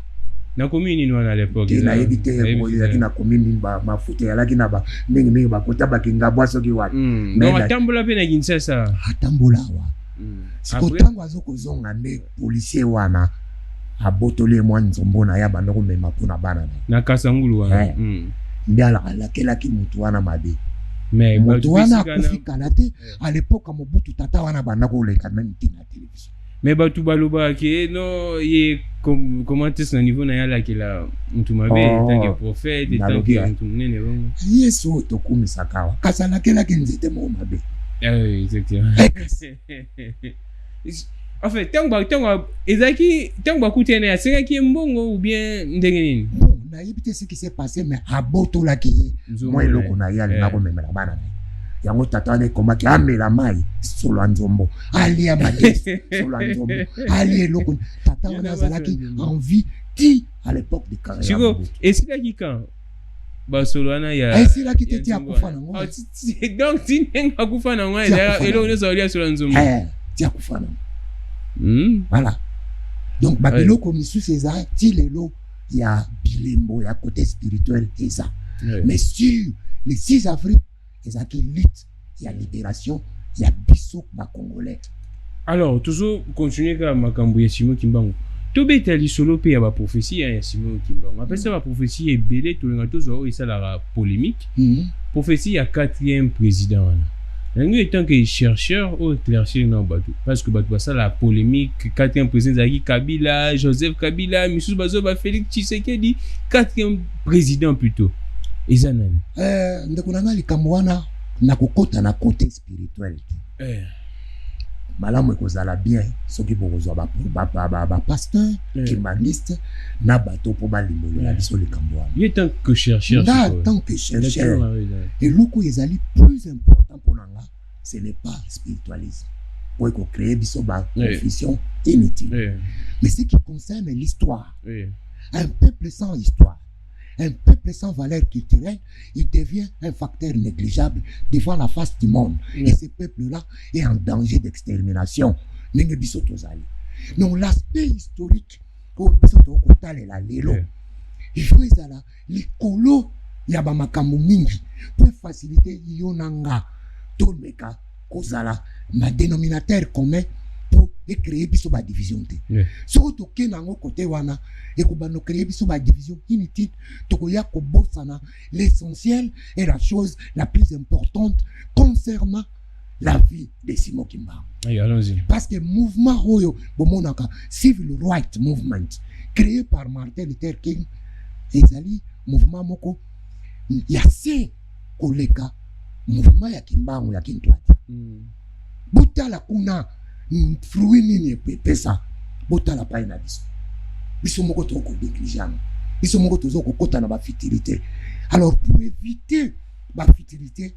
Na commune ni wana à l'époque. Na ebite yaki na commune ba mafuta yalaki na ba mingi ba kota ba kingabwa soki wapi. Mais atambola pe na Kinshasa. Atambola wa. Sikotango azokozonga nde policier wana abotole mwa nzombo na ya bandako mema pona bana na Kasangulu wana. Ndiala alakelaki mutu wana mabe. Mais mutu wana akufika na te à l'époque Mobutu tata wana bandako leka même na télévision. Mais batu baloba ke no ye comment est-ce niveau na yala ke la mutu mabe tant que prophète tant que mutu nene bongo. Yesu tokumisa kawa. Kasala kelaki nzete mo mabe. Oui, exactement. En fait, tango ezaki tango bakutene aseka ki mbongo ou bien ndenge nini? Bon, na yebite ce qui s'est passé mais aboto la ki moi eloko na yali na ko memela bana na. Yango tata ne komaki amela mai solo nzombo. Ali abadesi solo nzombo. Ali eloko tata wana azalaki en vie ti à l'époque de Kara. Chigo, esila ki kan Barcelona ya esila ki te ti akufa na ngo. Donc ti nenga akufa na ngo eloko ne zalia solo nzombo. Ti akufa na. Voilà. Donc babiloko misusu eza ti lelo ya bilembo ya côté spirituel eza. Mais sur le 6 avril ezaki lutte ya libération ya biso ba congolais. Alors toujours continuer ka makambo ya Simon Kimbangu. Tobeta lisolo pe ya ba prophétie ya Simon Kimbangu. Après ça ba prophétie ebele to lenga to zo esala polémique. Prophétie ya 4e président. En tant que chercheur au éclaircir non bateau parce que bateau ça la polémique 4e président Zaki Kabila, Joseph Kabila, Missou Bazoba, Félix Tshisekedi, 4e président plutôt. Ezanani. Ndeko nanga likambo wana na kokota na côté spirituel. Malamu ekozala bien soki bokozwa ba pasteur kimaniste na bato po balimolo na biso likambo wana. Il est tant que chercheur. Tant que chercheur. Et loko ezali plus important pour nanga, ce n'est pas spiritualisme. Pour créer biso ba confusion inutile. Mais ce qui concerne l'histoire, un peuple sans histoire, un peuple sans valeur culturelle, il devient un facteur négligeable devant la face du monde. Et ce peuple-là est en danger d'extermination. Donc l'aspect historique, il faut les colos, il y a mingi pour faciliter yonanga, tolmeka, kozala, ma dénominateur commun pour créer biso ba division te. So to ke nango côté wana et ko bano créer biso ba division inutile to ko ya ko bosana l'essentiel est la chose la plus importante concernant la vie de Simon Kimba. Allons-y. Parce que mouvement oyo bomonaka civil rights movement créé par Martin Luther King ezali mouvement moko ya se koleka mouvement ya Kimbangu ya Kintwati. Botala kuna fruit nini pesa botala pa ina biso biso moko to ko négligeant biso moko to ko kota na ba futilité. Alors pour éviter ba futilité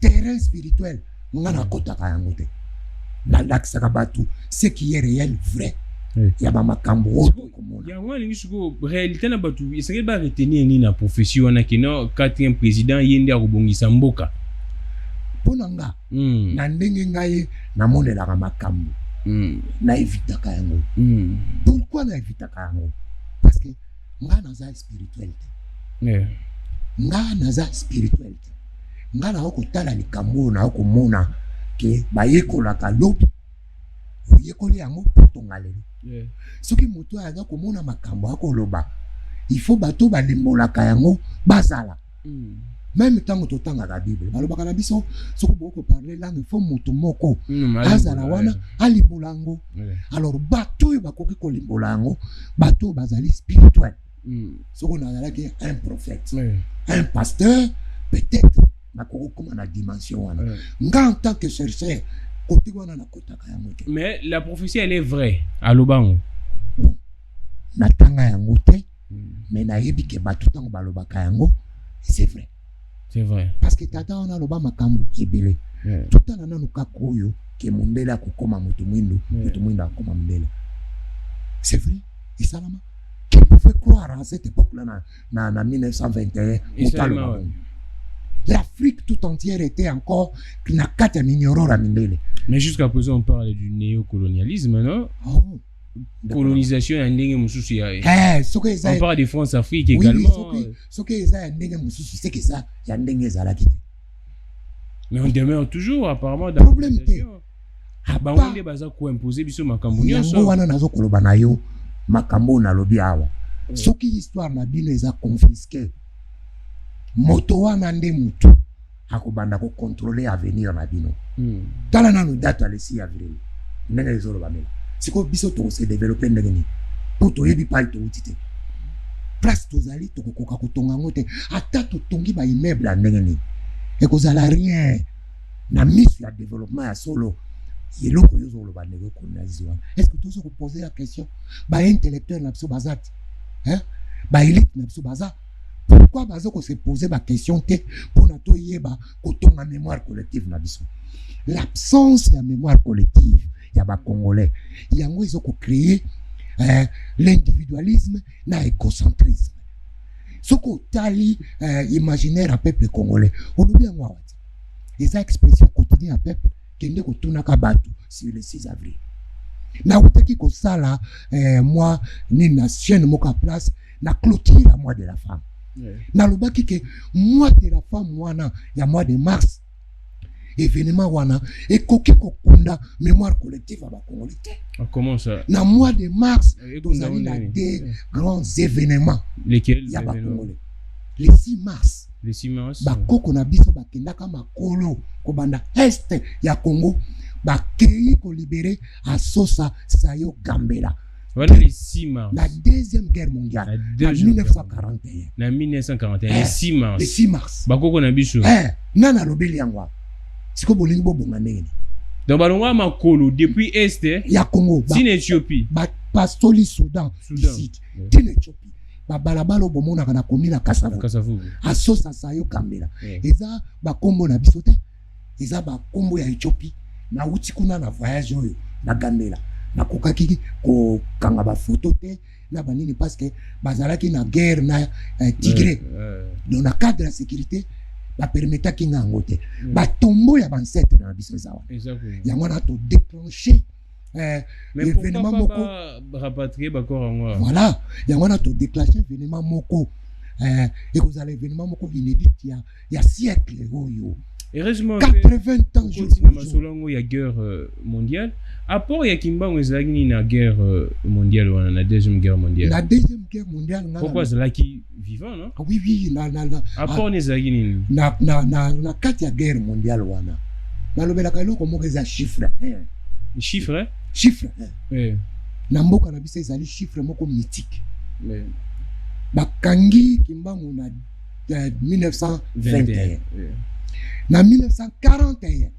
terrain spirituel ngana kota ka yango te na laksa ka batu ce qui est réel vrai ya ba makambo komona ya ngwa lingi suko réalité na batu esengeli ba retenir ni na profession wana kino 4e président yende akobongisa mboka ponanga na ndenge ngai na monela makambo na evitaka yango. Pourquoi na evitaka yango? Parce que nga naza spiritualité. Nga naza spiritualité. Nga na okotala likambo na okomona ke bayekolaka lobi oyekoli yango potonga lelo. Soki moto aza komona makambo akoloba il faut bato balimbolaka yango bazala. Même tant que tu as la Bible, alors beaucoup parler langue, il faut motomoko. Azala wana ali bolango. Alors bateau il va koki limbolango, bateau bazali spirituel. Ce qu'on a là qui est un prophète, un pasteur, peut-être na koko comme la dimension wana. Nga en tant que chercheur, côté wana na kota kayango. Mais la prophétie elle est vraie à Lobango. Bon. Na tanga yango te, mais na yebi ke bateau tango baloba kayango, c'est vrai. C'est vrai. Parce que tata on a loba makambo ebele. Tout à l'heure nous kakoyo ke mondela kokoma mutu mwindo akoma mondela. C'est vrai. Et ça là qui pouvait croire à cette époque là na 1921 l'Afrique tout entière était encore na kata minyorora mindele. Mais jusqu'à présent on parle du néocolonialisme, non? Oh. Colonisation en ndenge mususu ya on parle de France-Afrique également. Ce que ça ndenge mususu c'est que ça ya ndenge ezalaki te. Mais on demeure toujours apparemment dans problème te. Ba onde baza ko imposer biso makambo nyonso. Yango wana nazo koloba na yo makambo na lobi awa. Soki histoire na bino eza confisqué. Moto wana nde mutu akobanda ko contrôler avenir na bino. Tala na no date le 6 avril. Ndenge ezolo bamela. C'est que biso to se développer ndenge pour to yebi pa to utite place to zali to kokoka kotonga ngote ata to tongi ba immeuble ndenge ni e kozala rien na mission ya développement ya solo yeloko yozo lo ba ndenge colonialisation. Est-ce que tu oses poser la question ba intellectuel na biso bazati ba élite na biso baza pourquoi bazo ko se poser ba question te pour na to yeba kotonga mémoire collective na biso? L'absence de mémoire collective ya ba congolais yango ezoko créer l'individualisme na égocentrisme. Soko tali imaginaire à peuple congolais on oublie yango awati les expressions quotidiennes à peuple kende ko tunaka batu sur le 6 avril na utaki ko sala moi ni na chaîne moka place na clôture la mois de la femme na lobaki ke mois de la femme wana ya mois de mars événement wana et koki kokunda mémoire collective à Congolais. Comment ça? Na mois de mars, nous avons des grands événements. Lesquels? Les 6 mars. les semences bakoko na biso bakendaka makolo kobanda este ya Congo bakei ko libérer Asosa Sayo Gambela. Voilà les 6 mars. La deuxième guerre mondiale. En 1941. Na 1941. Les 6 mars. Les 6 mars. Bakoko na biso. Nana lobeli yangwa. Siko bolingi bo bonga ndenge. Donc balongwa makolo depuis est ya Congo. Sin Éthiopie. Pasoli Soudan. Sud. Tin Éthiopie. Balabalo bomona kana komina Kasavubu. Asosa Sayo Gambela. Eza bakombo na biso te. Eza bakombo ya Éthiopie. Na uti kuna na voyage oyo na Gambela. Na kokaki ko kanga ba photo te na banini parce que bazalaki na guerre na Tigré. Dans le cadre de la sécurité ba permettre ki ngango te. Ba tombo ya ancêtre na biso zawa. Exactement. Yango na to déclencher l'événement moko rapatrier ba corps en voilà, yango na to déclencher événement moko et vous allez événement moko inédit ya siècle oyo. Heureusement 80 ans il y a guerre mondiale. Apport ya Kimbangu ezalaki na guerre mondiale ou na deuxième guerre mondiale. La deuxième guerre mondiale pourquoi ezalaki vivant non? Oui na apport ezalaki nini? Na kati ya guerre mondiale wana. Na lobelaka eloko moko eza chiffre. Chiffre? Chiffre. Na mboka na biso ezali chiffre moko mythique. Bakangi Kimbangu na 1921. Na 1941.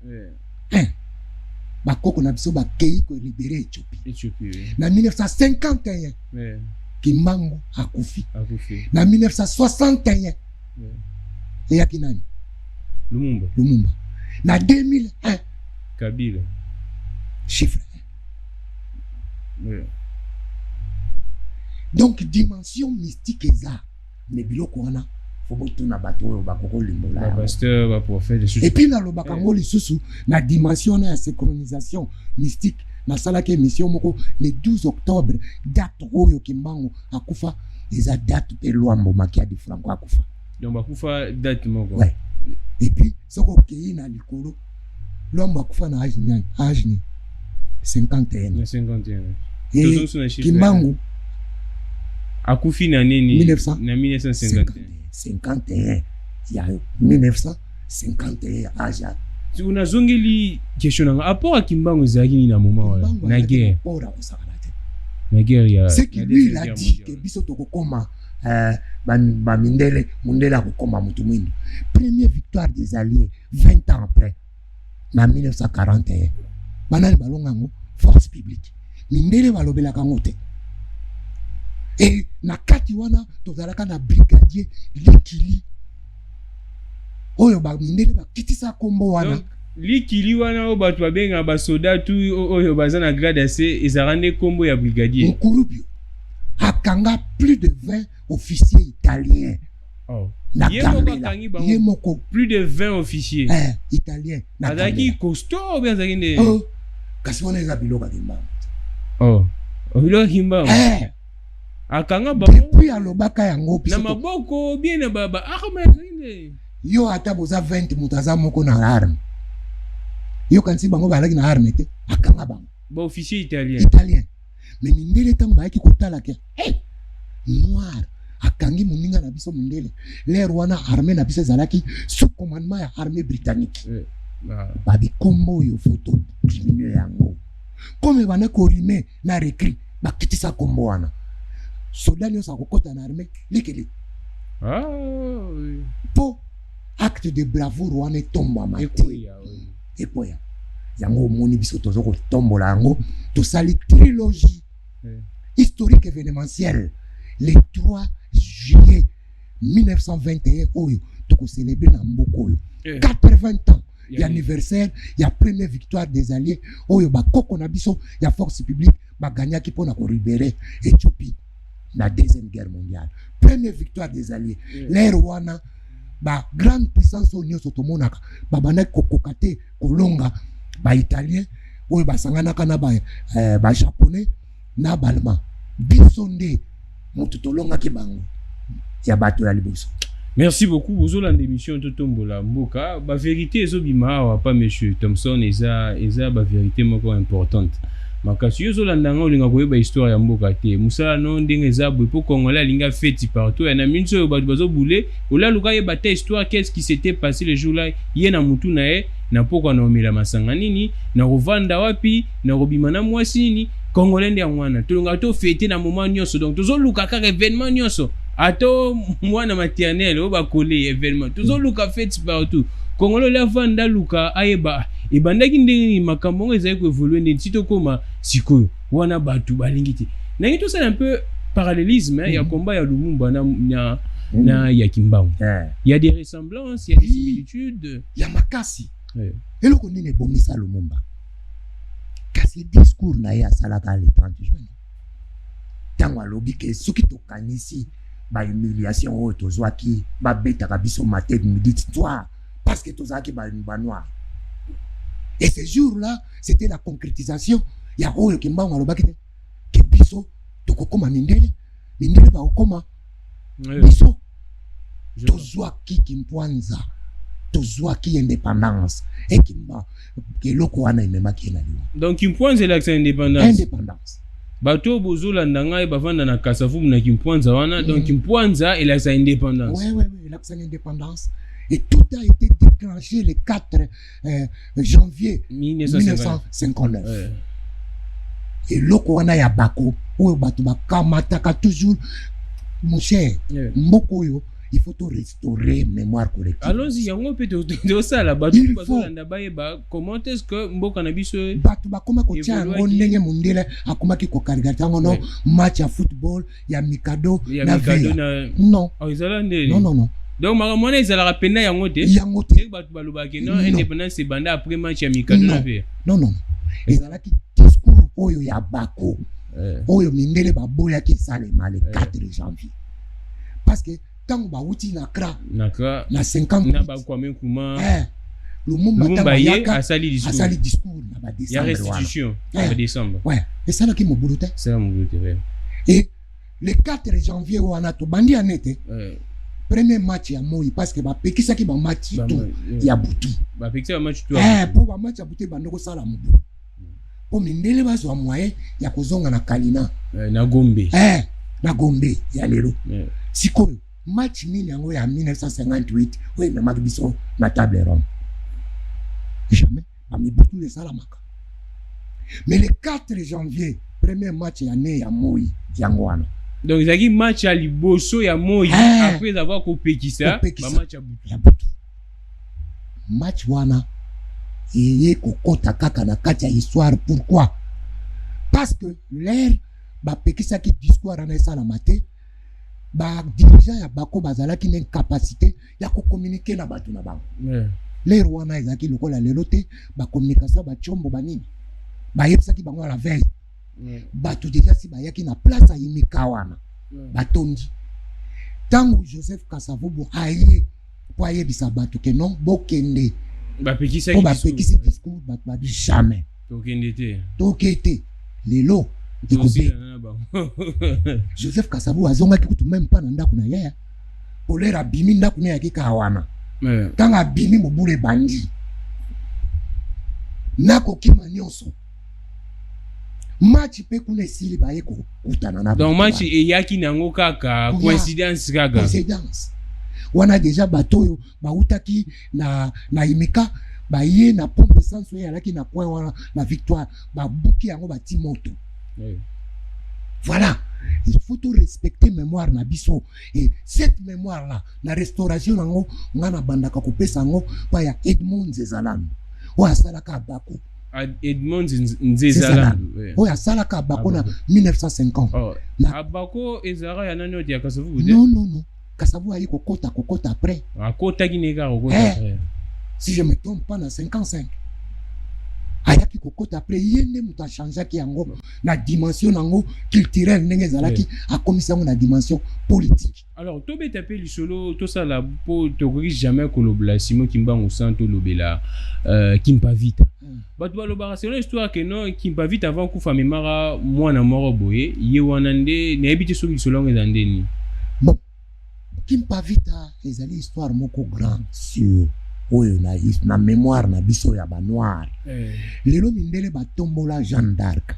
Bakoko na biso bakei ko libérer Éthiopie. Na 1951. Kimbangu akufi. Na 1961. Eyaki nani? Lumumba. Na 2001. Kabila. Chiffre. Donc dimension mystique eza. Mais biloko wana na bato bakoko limbola ba pasteur ba prophète et puis na lobaka ngo lisusu na dimension na synchronisation mystique na sala ke émission moko le 12 octobre date oyo Kimbangu akufa eza date pe Luambo Makiadi Franco akufa donc bakufa date moko ouais. Et puis soko kei na likolo Luambo akufa na âge ni 51 et Kimbangu akufi na nini na 1951 ya 1951 aja una zongeli question nga apport à Kimbangu ezalaki na moment na guerre na guerre ya c'est que lui il a dit que biso tokokoma ba mindele akokoma mutu mwindu première victoire des alliés 20 ans après na 1941 banali balonga ngo force publique mindele balobelaka ngo te. Et na kati wana tozalaka na brigadier Likili oyo ba mindele ba kitisa kombo wana Likili wana o batu babenga ba soldat tu oyo bazana grade assez ezarande kombo ya brigadier Nkurubio akanga plus de 20 officiers italiens. Na Gambela yemoko plus de 20 officiers italiens na Gambela costaud bien zakinde kasi wana eza biloka Kimbangu biloka Kimbangu akanga ba depuis alobaka yango piso na maboko bien baba arme zinde yo ata boza 20 mutaza moko na arme yo kansi bango balaki na arme te akanga bango ba officier italien mais mindele tango ba ki kotala ke noir akangi muninga na biso mindele l'air wana armée na biso zalaki sous commandement ya armée britannique babi kombo yo photo diminuer yango comme bana ko rime na recrit bakitisa kombo wana soldat nyonso akokota na armée likeli po acte de bravoure wana etombama ekoya yango omoni biso tozo kotombola yango tosali trilogie historique événementielle le 3 juillet 1921 oyo tokocélébrer na mboka oyo 80 ans l'anniversaire ya première victoire des alliés oyo bakoko na biso ya force publique baganyaki mpona koribere Éthiopie la deuxième guerre mondiale. Première victoire des alliés. Les Rwanda, ba grande puissance au nyonso tomonaka, ba banek kokokate kolonga, ba italien, ou ba sanganaka na ba japonais, na ba allemand. Bisonde, motutolonga ki bango. Ya bato ya liboso. Merci beaucoup. Vous avez l'émission Totombola Mboka. La vérité est obima, pas monsieur Thompson, eza la vérité moko importante. makasi yo zolandanga olinga koyeba histoire ya mboka te musala no ndenge eza boye po congolais alinga feti partout ya na minso oyo bato bazobule olaluka yeba te histoire qu'est-ce qui s'était passé le jour là ye na mutu na ye na pokwa na omela masanga nini na kovanda wapi na kobima na mwasi nini congolais nde yango wana tolonga to fete na moment nyonso donc tozoluka kaka événement nyonso ato mwana maternel oyo bakole événement tozoluka fete partout congolais la vanda luka ayeba ebandaki ndenge makambo ngo ezali koévoluer ndeni si tokoma sikoyo wana bato balingi te nangi tosala un peu parallélisme ya combat ya Lumumba na ya Kimbangu. Il y a des ressemblances, il y a des similitudes. Il y a makasi. Eloko nini ebomisa Lumumba kasi discours na ye asalaka le 30 juin ntango alobi ke soki tokanisi bahumiliation oyo tozwaki babetaka biso matin midi soir parce que tozalaki banoir. Et ce jour-là, c'était la concrétisation. Il y a oyo Kimbangu alobaki te ke biso tokokoma mindele bakokoma biso tozwaki Kimpwanza tozwaki indépendance et Kimba keloko wana ememaki na liwa. Donc Kimpwanza elakisa indépendance. Bato bozolanda ngai bavanda na Kasavubu na Kimpwanza wana donc Kimpwanza elakisa indépendance. Oui, elakisa indépendance. Et tout a été déclenché le 4 janvier 1959. Et loko wana ya bako oyo bato bakamataka toujours mon cher mboko yo il faut to restaurer mémoire collective. Allons-y yango pe to sala bato bazolanda bayeba comment est-ce que mboka na biso bato bakoma ko tia ngo ndenge mundele akomaki ko karigata ngo match ya football ya Mikado na non izalande non donc makamona ezalaka pena yango te bato balobaki non indépendance banda après match ya Mikado na ve non ezalaki discours oyo ya bako oyo mindele baboyaki esalema le 4 janvier parce que tango bauti na Accra na 50 na bakwame kuma Lumumba ye asali discours na ba décembre ya restitution na décembre esalaki mobulu te et le 4 janvier wana to bandi anete premier match ya Moi parce que bapekisaki ba match tout ya butu bapekisaki ba match tout pour ba match ya butu bandoko sala mubu po mindele bazwa moyen ya kozonga na Kalina na Gombe ya lelo sikoyo match nini yango ya 1958 oyo memaki biso na table ronde jamais bamibutu le salamaka mais le 4 janvier premier match ya ne ya Moi yango wana donc zaki match ya liboso ya Moi après avoir kopekisa ba match ya butu match wana eye kokota kaka na kati ya histoire. Pourquoi? Parce que l'air bapekisaki discours na esalama te ba dirigeant ya bako bazalaki na incapacité ya ko communiquer na bato na bango. L'air wana ezaki lokola lelo te ba communication ba chombo banini ba yebisaki bango la veille bato déjà si bayaki na place ayimika wana batondi tango Joseph Kasavubu aye po ayebisa bato ke non bokende bapekisi discours bato ba jamais tokende lelo Joseph Kasavubu azongaki kutu même pas na ndako na yaya polera bimi ndako na yakika wana tanga bimi mobule bandi nako kima nyonso match pe kuna esili baye ko kutana na donc match eyaki nango kaka coïncidence kaka wana déjà batoyo bautaki na imika baye na pompe essence ya laki na point wana na victoire babuki yango bati moto. Voilà, il faut tout respecter mémoire na biso et cette mémoire là na restauration nango ngana bandaka kopesa ngo pa ya Edmond Nzezaland o asalaka bako Edmond Nzezaland oyo asalaka bako na 1950 abako ezara ya nani odi ya Kasavubu non Kasavubu ayi kokota après akota kineka kokota après si je me trompe pas na 55 ayaki kokota après yende muta changer ki yango na dimension nango culturelle ndenge zalaki akomisa ngo na dimension politique. Alors to beta pe lisolo to sala po to jamais kolobla Simon Kimbangu santo lobela Kimpavita bato balobaka c'est une histoire que non Kimpavita avant kufa memara mwana moro boye ye wana nde na ebiti so lisolo ngo ezande ni bon Kimpavita ezali histoire moko grand sur oyo na mémoire na biso ya ba noir lelo mindele batombola Jeanne d'Arc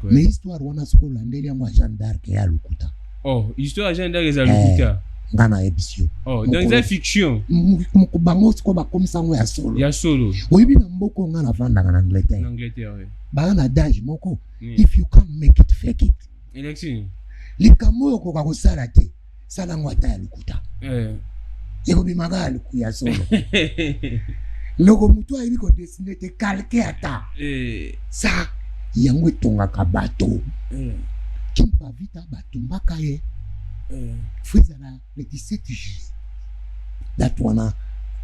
mais histoire wana soko landeli yango Jeanne d'Arc ya Lukuta histoire Jeanne d'Arc ya Lukuta ngana ebisio dans la fiction bango siko bakomisa yango ya solo oyebi na mboko nga na vandanga na Angleterre bana adage moko if you can't make it fake it election likambo oyo koka kosala te sala ngo ata ya Lukuta ekobimaka ya luku ya solo loko mutu ayebi kodesine te kalke ata sa yango etongaka bato kimpa vita batumbaka ye fwezala le 17 juillet date wana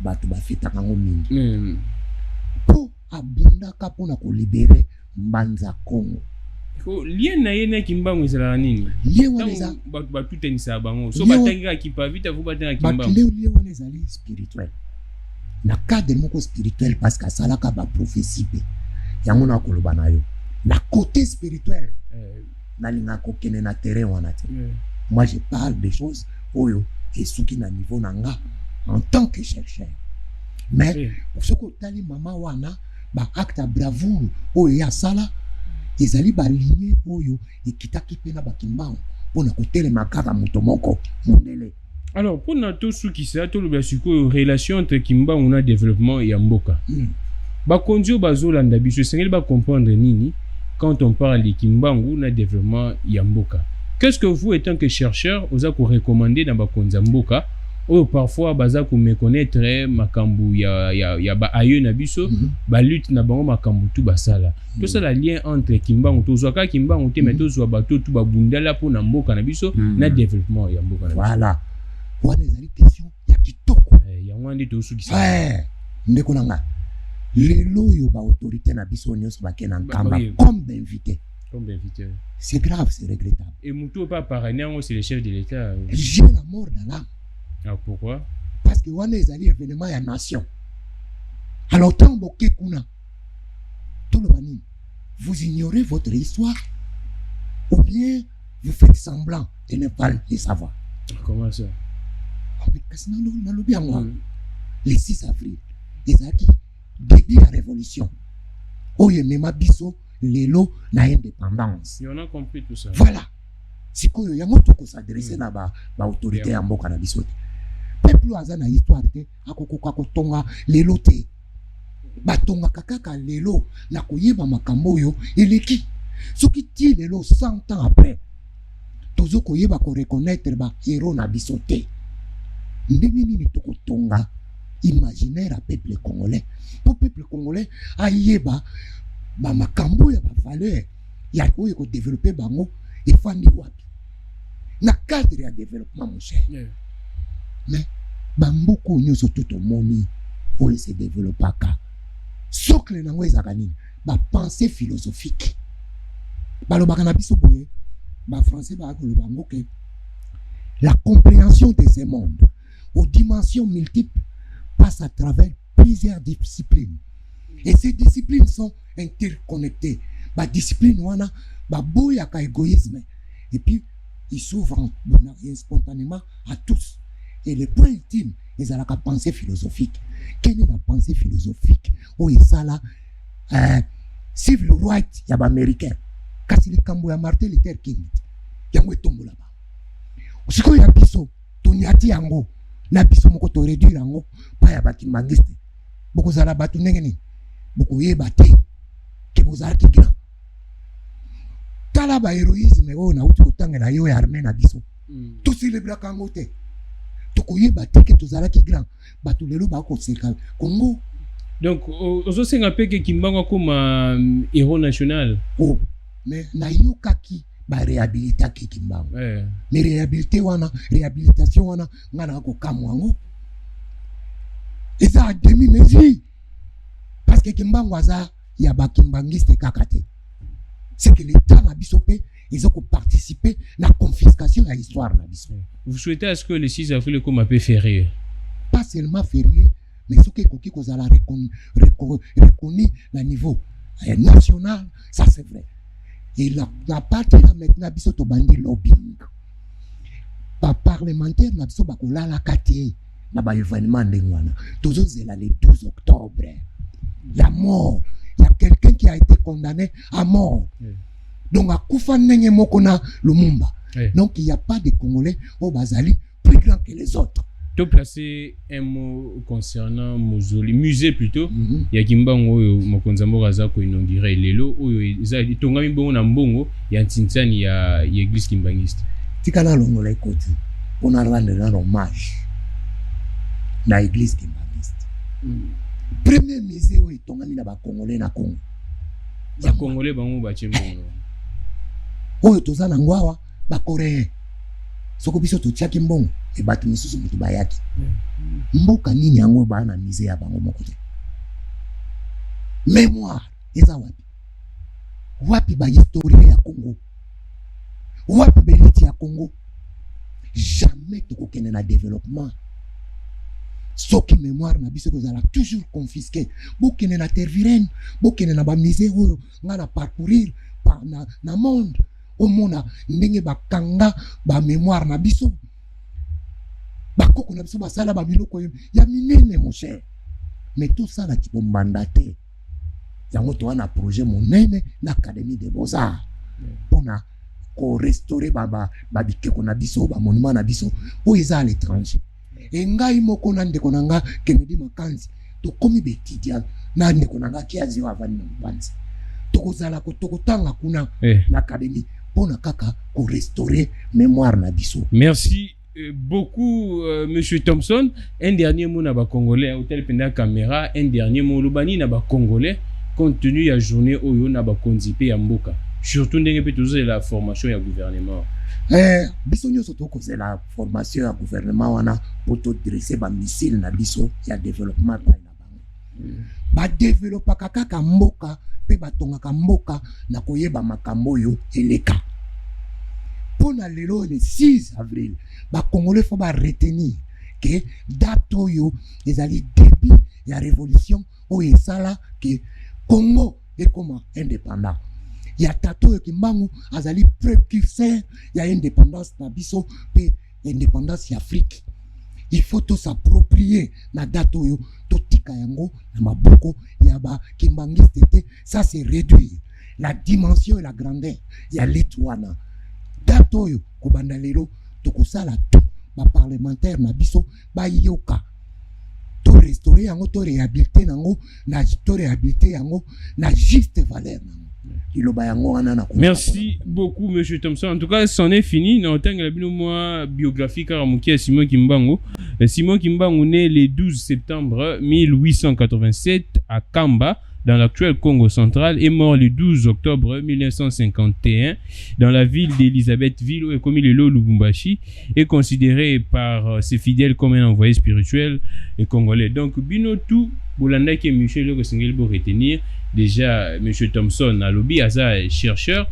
bato bafetaka ngo mingi po abundaka mpona kolibere mbanza Congo lien na ye na Kimbangu ezalaka nini lien wana eza batutenisa bango so batangika kipa vita fu batanga Kimbangu lien wana ezali spirituel na cadre moko spirituel parce que asalaka baprophétie pe yango na koloba na yo na côté spirituel nalinga kokende na terrain wana te moi je parle des choses oyo esuki na niveau na nga en tant que chercheur mais ce que tali mama wana ba acte à bravoure oyo ya sala ezali ba ligne oyo ekitaki pena ba Kimbangu pona kotelema kaka moto moko mondele. Alors pour nato sukisa to lobya siko relation entre Kimbangu na développement ya mboka ba kondio bazolanda biso sengeli ba comprendre nini quand on parle de Kimbangu na développement ya mboka. Qu'est-ce que vous, étant que chercheur, vous avez recommandé dans Bakonza Mboka, ou parfois baza ku méconnaître makambu ya ba ayo na biso, ba lutte na bango makambu tout basala. Tout ça la lien entre Kimbangu to zoka Kimbangu te mais to zo bato tout ba bundala pour na mboka na biso na développement ya mboka na biso. Voilà. Wana ezali question ya kitoko. Ya ngandi to su kisa. Ndeko nanga. Lelo yo ba autorité na biso nyonso bakena nkamba comme invité. C'est grave, c'est regrettable. Et Moutou pas parrainé, c'est le chef de l'État. J'ai la mort dans l'âme. Alors pourquoi? Parce que on est allé événement à la nation. Alors tant que kuna, tout le monde, vous ignorez votre histoire ou bien vous faites semblant de ne pas le savoir. Comment ça? Le 6 avril, les acquis début de la révolution. Oyemema biso lelo na indépendance. On a compris tout ça. Voilà. C'est quoi yango toko s'adresser na ba autorité ya mboka na biso. Peuple aza na histoire te akokoka kotonga lelo te. Batonga kaka lelo na koyeba makambo yo eleki. Soki ti lelo 100 ans après. Tozo koyeba ko reconnaître ba héros na biso te. Ndenge nini toko tonga imaginaire à peuple congolais. Pour peuple congolais ayeba ba makambo ya ba valeur ya koyo ko développer bango et fandi wapi na cadre ya développement mon cher mais bamboko nyoso tout moni oyo se développer ka socle na ngo ezaka nini ba pensée philosophique balobaka na biso boye ba français ba ko lobango ke la compréhension de ces mondes aux dimensions multiples passe à travers plusieurs disciplines et ces disciplines sont interconnectés. Ba discipline wana ba boya ka égoïsme et puis ils s'ouvrent spontanément à tous. Et le point ultime, ils ont la pensée philosophique. Quelle est la pensée philosophique? Oh et ça là civil right ya ba américain. Kasi le kambo ya Martin Luther King. Yango etombo là-bas. Siko ya biso tonyati yango na biso moko to réduire yango pa ya ba kimbangiste. Boko zala batu ndenge boko yeba te ke bozalaki grand tala ba héroïsme oyo na uti kotangela yo ya armée na biso toselebraka yango te tokoyeba te ke tozalaki grand bato lelo bakoseka Congo. Donc ozosenga mpe ke Kimbangu akoma héros national mais nayokaki baréhabilitaki Kimbangu mais réhabilitation wana nga na kokamwa yango eza demi mesure parce que Kimbangu aza ya ba kimbangiste kakate. C'est que l'État na biso pe ils ont participé na confiscation à l'histoire na biso. Vous souhaitez à ce que le 6 avril comme un peu férié? Pas seulement férié, mais ce que koki kozala reconnu na niveau national, ça c'est vrai. Et la partie là maintenant biso to bandi lobbying. Pas parlementaire na biso ba kolala kate na ba événement ndengwana tozozela le 12 octobre la mort. Il y a quelqu'un qui a été condamné à mort. Donc à kufa ndenge moko na Lumumba. Donc il n'y a pas de Congolais au Bazali plus grand que les autres. Tu placer un mot concernant mausolée, musée plutôt. Il y a Kimbango Mokonzambo Raza ko inauguré lelo oyo ezali tongami bongo na mbongo ya Ntinsani ya église kimbangiste. Tikana longola ekoti pona rendre hommage na église kimbangiste. Premier musée oyo tongami na ba Congolais na Congo. Ba Congolais bango ba chembongo. Oyo tozana ngwawa ba Coréen. Soko biso totiaki mbongo e batu misusu mutu bayaki. Mboka nini yango ba na musée ya bango moko te. Mémoire eza wapi? Wapi ba historien ya Congo? Wapi beliti ya Congo? Jamais tokokende na développement. Soki mémoire na biso kozala toujours confisqué. Bokende na tervirene, bokende na ba musée oyo nga na parcourir par na monde. Omona ndenge bakanga ba mémoire na biso. Bakoko na biso basala ba biloko ya minene mon cher. Mais tout ça na kibombanda te. Yango to wana projet monene na Académie des Beaux-Arts. Pona ko restaurer baba bikeko na biso ba monument na biso o eza à l'étranger. Et ngai moko na ndeko nanga Kennedy Makanzi to komi betidia na ndeko nanga kiazi wa vani na mpanzi. Tokozala ko tokotanga kuna na Académie pona kaka ko restaurer mémoire na biso. Merci beaucoup monsieur Thompson. Un dernier mot na ba Congolais hôtel penda caméra, un dernier mot lobani na ba Congolais compte tenu ya journée oyo na ba konzipe ya mboka. Surtout ndenge pe tozo la formation ya gouvernement. Biso nyonso tokozela formation ya gouvernement wana poto dresser ba missile na biso ya développement pa na bango. Ba développer kaka mboka pe batongaka mboka na koyeba makambo yo eleka. Pona lelo le 6 avril, ba Congolais faut ba retenir que date oyo ezali début ya révolution oyo esala que Congo est comme indépendant. Il y a tato Kimbangu azali précurseur ya indépendance na biso pe indépendance ya Afrique. Il faut tout s'approprier na date oyo totika yango na maboko ya ba kimbangiste te. Ça c'est réduire la dimension et la grandeur ya litwana. Date oyo kobanda lelo tokosala tout ba parlementaire na biso ba yoka to restaurer yango to réhabiliter nango na to réhabiliter yango na juste valeur nango. Merci beaucoup, monsieur Thompson. En tout cas, c'en est fini. Dans la biographie de Simon Kimbangu. Simon Kimbangu né le 12 septembre 1887 à Kamba, dans l'actuel Congo central, est mort le 12 octobre 1951 dans la ville d'Elisabethville, où est commis le Lubumbashi, est considéré par ses fidèles comme un envoyé spirituel et congolais. Donc, Binotou, Boulanda qui est Michel Le Sengel pour retenir. Déjà, M. Thompson a lobby à ça chercheur,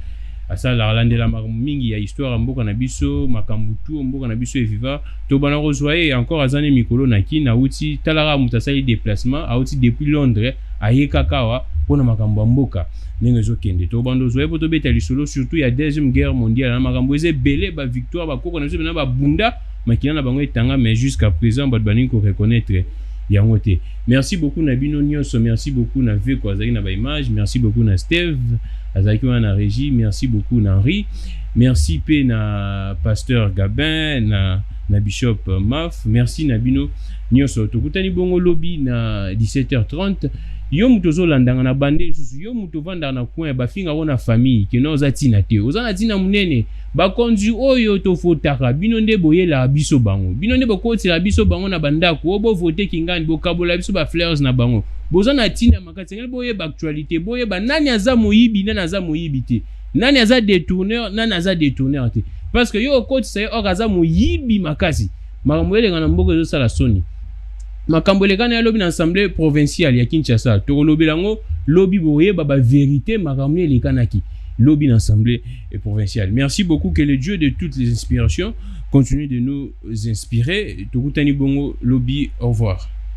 à ça la Hollande la mingi ya histoire mboka na biso, makambutu mboka na biso eviva, to bana rejoyer encore azane mikolo na ki na uti talara mutasali déplacement a uti depuis Londres a yekakawa pona makambo mboka ndenge zokende to bando zoye poto beta lisolo surtout ya deuxième guerre mondiale na makambo eze belé ba victoire ba koko na biso na ba bunda makina na bango etanga mais jusqu'à présent ba bani ko reconnaître. Merci beaucoup Nabino Nyonso, merci beaucoup na Veko Azaki na ba image, merci beaucoup na Steve Azaki na régie, merci beaucoup na Henri, merci pe na pasteur Gabin na Bishop Maf, merci Nabino Nyonso. Tokutani bongo lobby na 17h30. Yo mutozo landanga na bande susu yo muto vanda na coin ba finga na famille ke no zatina te ozana tina munene ba kondu oyo to fotaka bino nde boyela biso bango bino nde bokoti la biso bango na bandako obo voter kingani bokabola biso ba fleurs na bango bozana tina makati ngel boye ba actualité boye ba nani aza moyibi nani aza moyibi te nani aza détourneur nani aza détourneur te parce que yo okoti sa yo aza moyibi makasi makambo ele ngana mboko zo sala soni. Makambo lekana ya lobby na assemblée provinciale ya Kinshasa to lobby lango lobby boye baba vérité makambo lekanaki lobby na assemblée provinciale. Merci beaucoup, que le Dieu de toutes les inspirations continue de nous inspirer. Tokutani bongo lobby, au revoir.